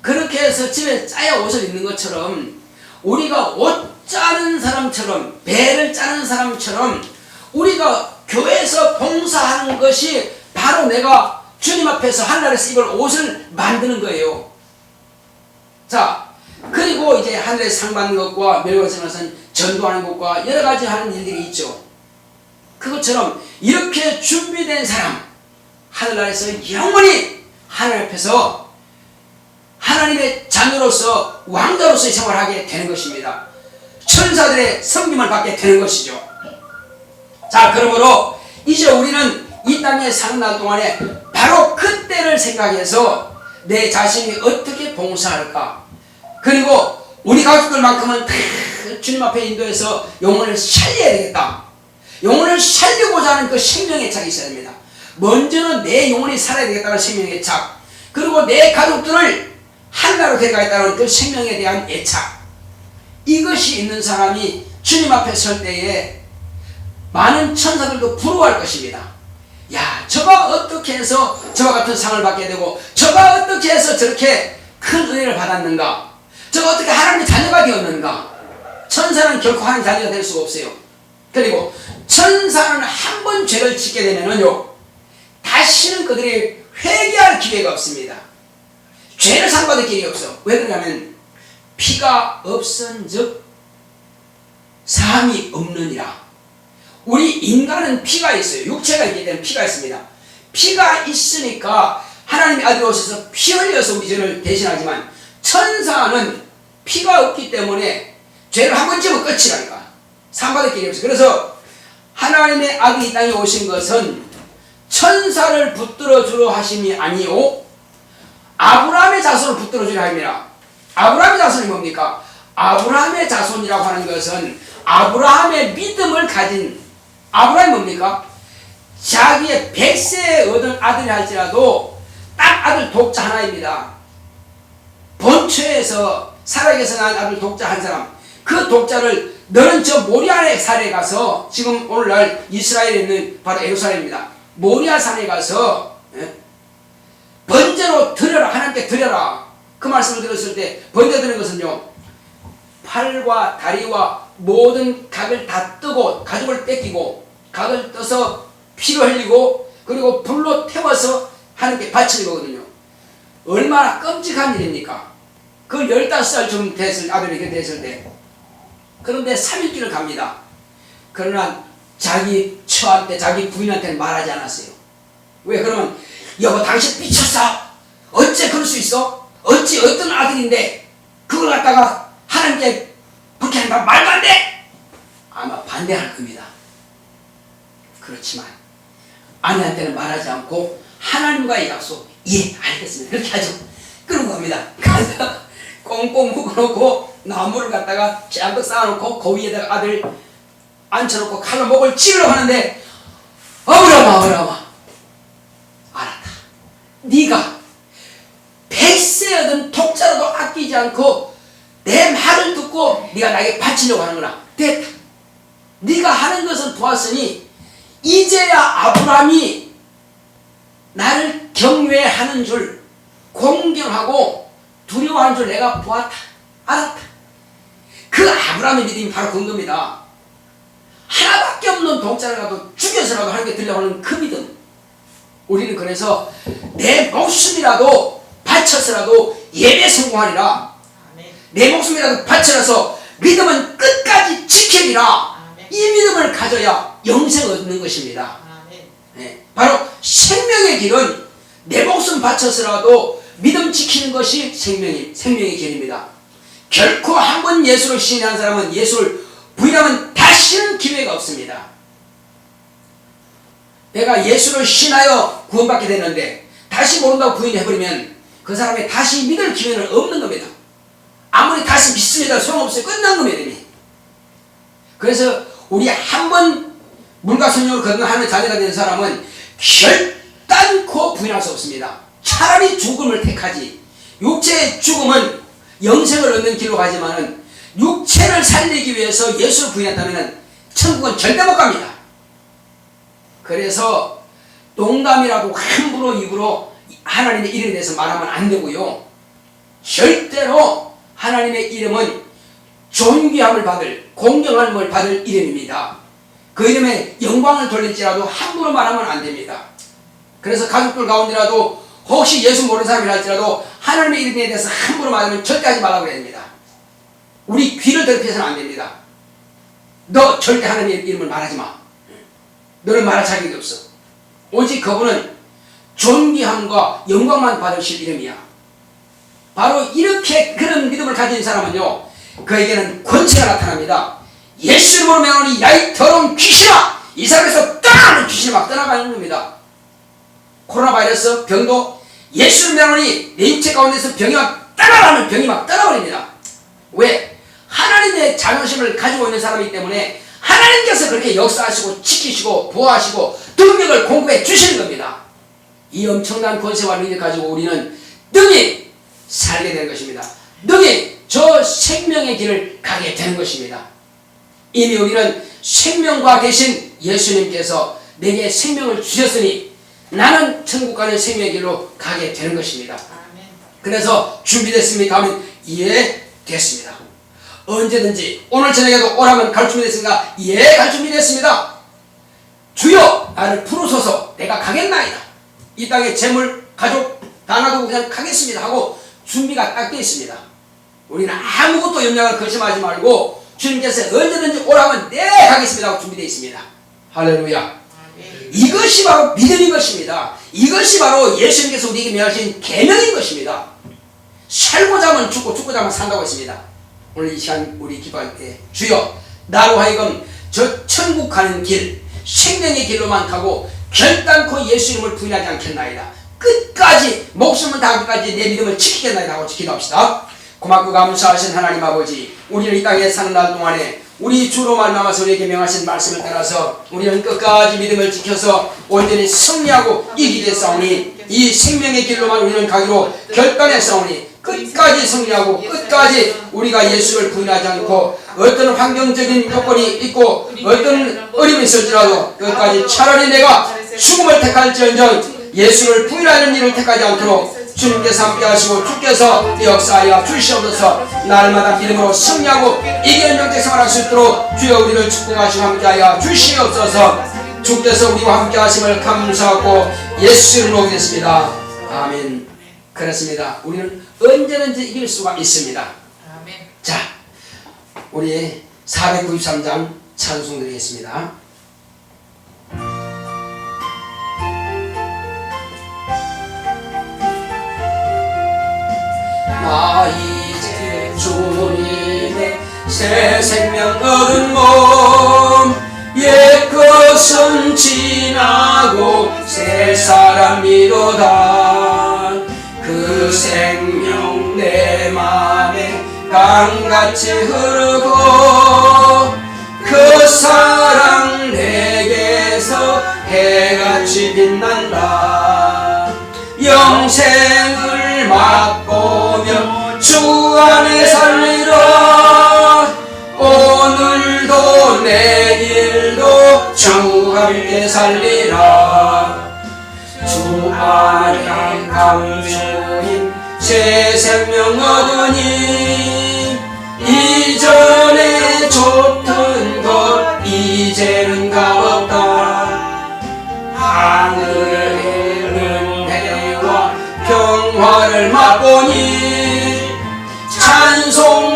그렇게 해서 집에 짜야 옷을 입는 것처럼 우리가 옷 짜는 사람처럼 배를 짜는 사람처럼 우리가 교회에서 봉사하는 것이 바로 내가 주님 앞에서 하늘에서 입을 옷을 만드는 거예요. 자, 그리고 이제 하늘에서 상 받는 것과 멸관성에서는 전도하는 것과 여러 가지 하는 일들이 있죠. 그것처럼 이렇게 준비된 사람, 하늘나라에서 영원히 하늘 앞에서 하나님의 자녀로서 왕자로서의 생활을 하게 되는 것입니다. 천사들의 섬김을 받게 되는 것이죠. 자, 그러므로 이제 우리는 이 땅에 사는 날 동안에 바로 그때를 생각해서 내 자신이 어떻게 봉사할까, 그리고 우리 가족들만큼은 다 주님 앞에 인도해서 영혼을 살려야 되겠다. 영혼을 살리고자 하는 그 생명의 착이 있어야 됩니다. 먼저는 내 영혼이 살아야 되겠다는 생명의 착, 그리고 내 가족들을 하나로 데려가겠다는 그 생명에 대한 애착, 이것이 있는 사람이 주님 앞에 설 때에 많은 천사들도 부러워할 것입니다. 야, 저가 어떻게 해서 저와 같은 상을 받게 되고, 저가 어떻게 해서 저렇게 큰 은혜를 받았는가, 저가 어떻게 하나님의 자녀가 되었는가. 천사는 결코 하나님의 자녀가 될 수가 없어요. 그리고 천사는 한 번 죄를 짓게 되면은요, 다시는 그들이 회개할 기회가 없습니다. 죄를 상받을 기회가 없어. 왜 그러냐면 피가 없은즉 사함이 없느니라. 우리 인간은 피가 있어요. 육체가 있기 때문에 피가 있습니다. 피가 있으니까 하나님의 아들이 오셔서 피 흘려서 우리 죄를 대신하지만, 천사는 피가 없기 때문에 죄를 한 번 지으면 끝이라니까. 상받을 길이 없어요. 그래서 하나님의 아들이 이 땅에 오신 것은 천사를 붙들어 주려 하심이 아니오 아브라함의 자손을 붙들어 주려 함이라. 아브라함의 자손이 뭡니까? 아브라함의 자손이라고 하는 것은 아브라함의 믿음을 가진, 아브라함이 뭡니까? 자기의 100세에 얻은 아들이 할지라도 딱 아들 독자 하나입니다. 본처에서 살아계서 난 아들 독자 한 사람, 그 독자를 너는 저 모리아의 산에 가서, 지금 오늘날 이스라엘에 있는 바로 예루살렘입니다. 모리아 산에 가서 번제로 드려라, 하나님께 드려라. 그 말씀을 들었을 때 번제 드리는 것은요, 팔과 다리와 모든 각을 다 뜨고 가죽을 뺏기고 각을 떠서 피로 흘리고 그리고 불로 태워서 하나님께 바치는 거거든요. 얼마나 끔찍한 일입니까? 그 15살 좀 됐을, 아들이 됐을 때. 그런데 3일길을 갑니다. 그러나 자기 처한테, 자기 부인한테는 말하지 않았어요. 왜? 그러면 여보 당신 미쳤어? 어째 그럴 수 있어? 어찌 어떤 아들인데 그걸 갖다가 하나님께 그렇게 한다? 말도 안 돼! 아마 반대할 겁니다. 그렇지만 아내한테는 말하지 않고 하나님과의 약속, 예 알겠습니다, 그렇게 하죠. 그러고 갑니다. 가서 꽁꽁 묶어놓고 나무를 갖다가 잔뜩 쌓아놓고 그 위에다가 아들 앉혀놓고 칼로 목을 찌르려고 하는데, 어머나 알았다. 네가 100세 얻은 독자라도 아끼지 않고 내 말을 듣고 네가 나에게 바치려고 하는구나. 됐다. 네가 하는 것을 보았으니 이제야 아브라함이 나를 경외하는 줄, 공경하고 두려워하는 줄 내가 보았다. 알았다. 그 아브라함의 믿음이 바로 그런 겁니다. 하나밖에 없는 독자라도 죽여서라도 하나님께 드리려고 하는 그 믿음. 우리는 그래서 내 목숨이라도 바쳐서라도 예배 성공하리라. 아멘. 내 목숨이라도 바쳐서 믿음은 끝까지 지키리라. 아멘. 이 믿음을 가져야 영생을 얻는 것입니다. 아멘. 네, 바로 생명의 길은 내 목숨 바쳐서라도 믿음 지키는 것이 생명의 길입니다. 결코 한 번 예수를 신뢰한 사람은 예수를 부인하면 다시는 기회가 없습니다. 내가 예수를 신하여 구원받게 되는데 다시 모른다고 부인해버리면 그 사람이 다시 믿을 기회는 없는 겁니다. 아무리 다시 믿습니다 소용없어요. 끝난 겁니다. 그래서 우리 한 번 물과 성령을 거듭난 하나님의 자녀가 된 사람은 결단코 부인할 수 없습니다. 차라리 죽음을 택하지. 육체의 죽음은 영생을 얻는 길로 가지만은 육체를 살리기 위해서 예수를 부인했다면 천국은 절대 못 갑니다. 그래서 농담이라고 함부로 입으로 하나님의 이름에 대해서 말하면 안 되고요. 절대로 하나님의 이름은 존귀함을 받을, 공경함을 받을 이름입니다. 그 이름에 영광을 돌릴지라도 함부로 말하면 안 됩니다. 그래서 가족들 가운데라도 혹시 예수 모르는 사람이라 할지라도 하나님의 이름에 대해서 함부로 말하면 절대 하지 말라고 해야 됩니다. 우리 귀를 더럽혀서는 안 됩니다. 너 절대 하나님의 이름을 말하지 마. 너는 말할 자격이 없어. 오직 그분은 존귀함과 영광만 받으실 이름이야. 바로 이렇게 그런 믿음을 가진 사람은요, 그에게는 권세가 나타납니다. 예수 이름으로 명하노니 야이 더러운 귀신아, 이 사람에서 떠나는 귀신이 막 떠나가는 겁니다. 코로나 바이러스 병도 예수 이름으로 명하노니 내 육체 가운데서 병이 막 떠나가는 병이 막 떠나버립니다. 왜? 하나님의 자존심을 가지고 있는 사람이기 때문에 하나님께서 그렇게 역사하시고 지키시고 보호하시고 능력을 공급해 주시는 겁니다. 이 엄청난 권세와 능력 가지고 우리는 능히 살게 되는 것입니다. 능히 저 생명의 길을 가게 되는 것입니다. 이미 우리는 생명과 대신 예수님께서 내게 생명을 주셨으니 나는 천국 가는 생명의 길로 가게 되는 것입니다. 그래서 준비됐습니까? 하면 이해됐습니다. 언제든지 오늘 저녁에도 오라면 갈 준비됐습니까? 예, 갈 준비됐습니다. 주여 나를 부르소서 내가 가겠나이다. 이 땅에 재물 가족 다 놔두고 그냥 가겠습니다 하고 준비가 딱 되어 있습니다. 우리는 아무것도 염려를 거심하지 말고 주님께서 언제든지 오라면 네 가겠습니다 하고 준비되어 있습니다. 할렐루야. 이것이 바로 믿음인 것입니다. 이것이 바로 예수님께서 우리에게 명하신 계명인 것입니다. 살고자 하면 죽고 죽고자 하면 산다고 했습니다. 오늘 이 시간 우리 기도할 때 주여 나로 하여금 저 천국 가는 길 생명의 길로만 가고 결단코 예수 이름을 부인하지 않겠나이다. 끝까지 목숨을 다하기까지 내 믿음을 지키겠나이다 하고 기도합시다. 고맙고 감사하신 하나님 아버지, 우리는 이 땅에 사는 날 동안에 우리 주로 말미암아서 우리에게 명하신 말씀을 따라서 우리는 끝까지 믿음을 지켜서 온전히 승리하고 이기게 싸우니 이 생명의 길로만 우리는 가기로 결단했사오니 끝까지 승리하고 끝까지 우리가 예수를 부인하지 않고 어떤 환경적인 조건이 있고 어떤 어려움이 있을지라도 끝까지 차라리 내가 죽음을 택할지언정 예수를 부인하는 일을 택하지 않도록 주님께서 함께 하시고 주께서 역사하여 주시옵소서. 날마다 믿음으로 승리하고 이기는 영적 생활할 수 있도록 주여 우리를 축복하시고 함께하여 주시옵소서. 주께서 우리와 함께 하심을 감사하고 예수 이름으로 오겠습니다. 아멘. 그렇습니다. 우리는 언제든지 이길 수가 있습니다. 아멘. 자, 우리 493장 찬송 드리겠습니다. 나 이제 주님의 새 생명 얻은 몸 옛것은 지나고 새 사람이로다. 그 생명 내 맘에 강같이 흐르고 그 사랑 내게서 해같이 빛난다. 영생을 맛보며 주 안에 살리라. 오늘도 내일도 주 함께 살리라. 주 안에 감주인 새 생명 얻으니 이전에 좋던 것 이제는 값없다. 하늘의 은혜와 평화를 맛보니 찬송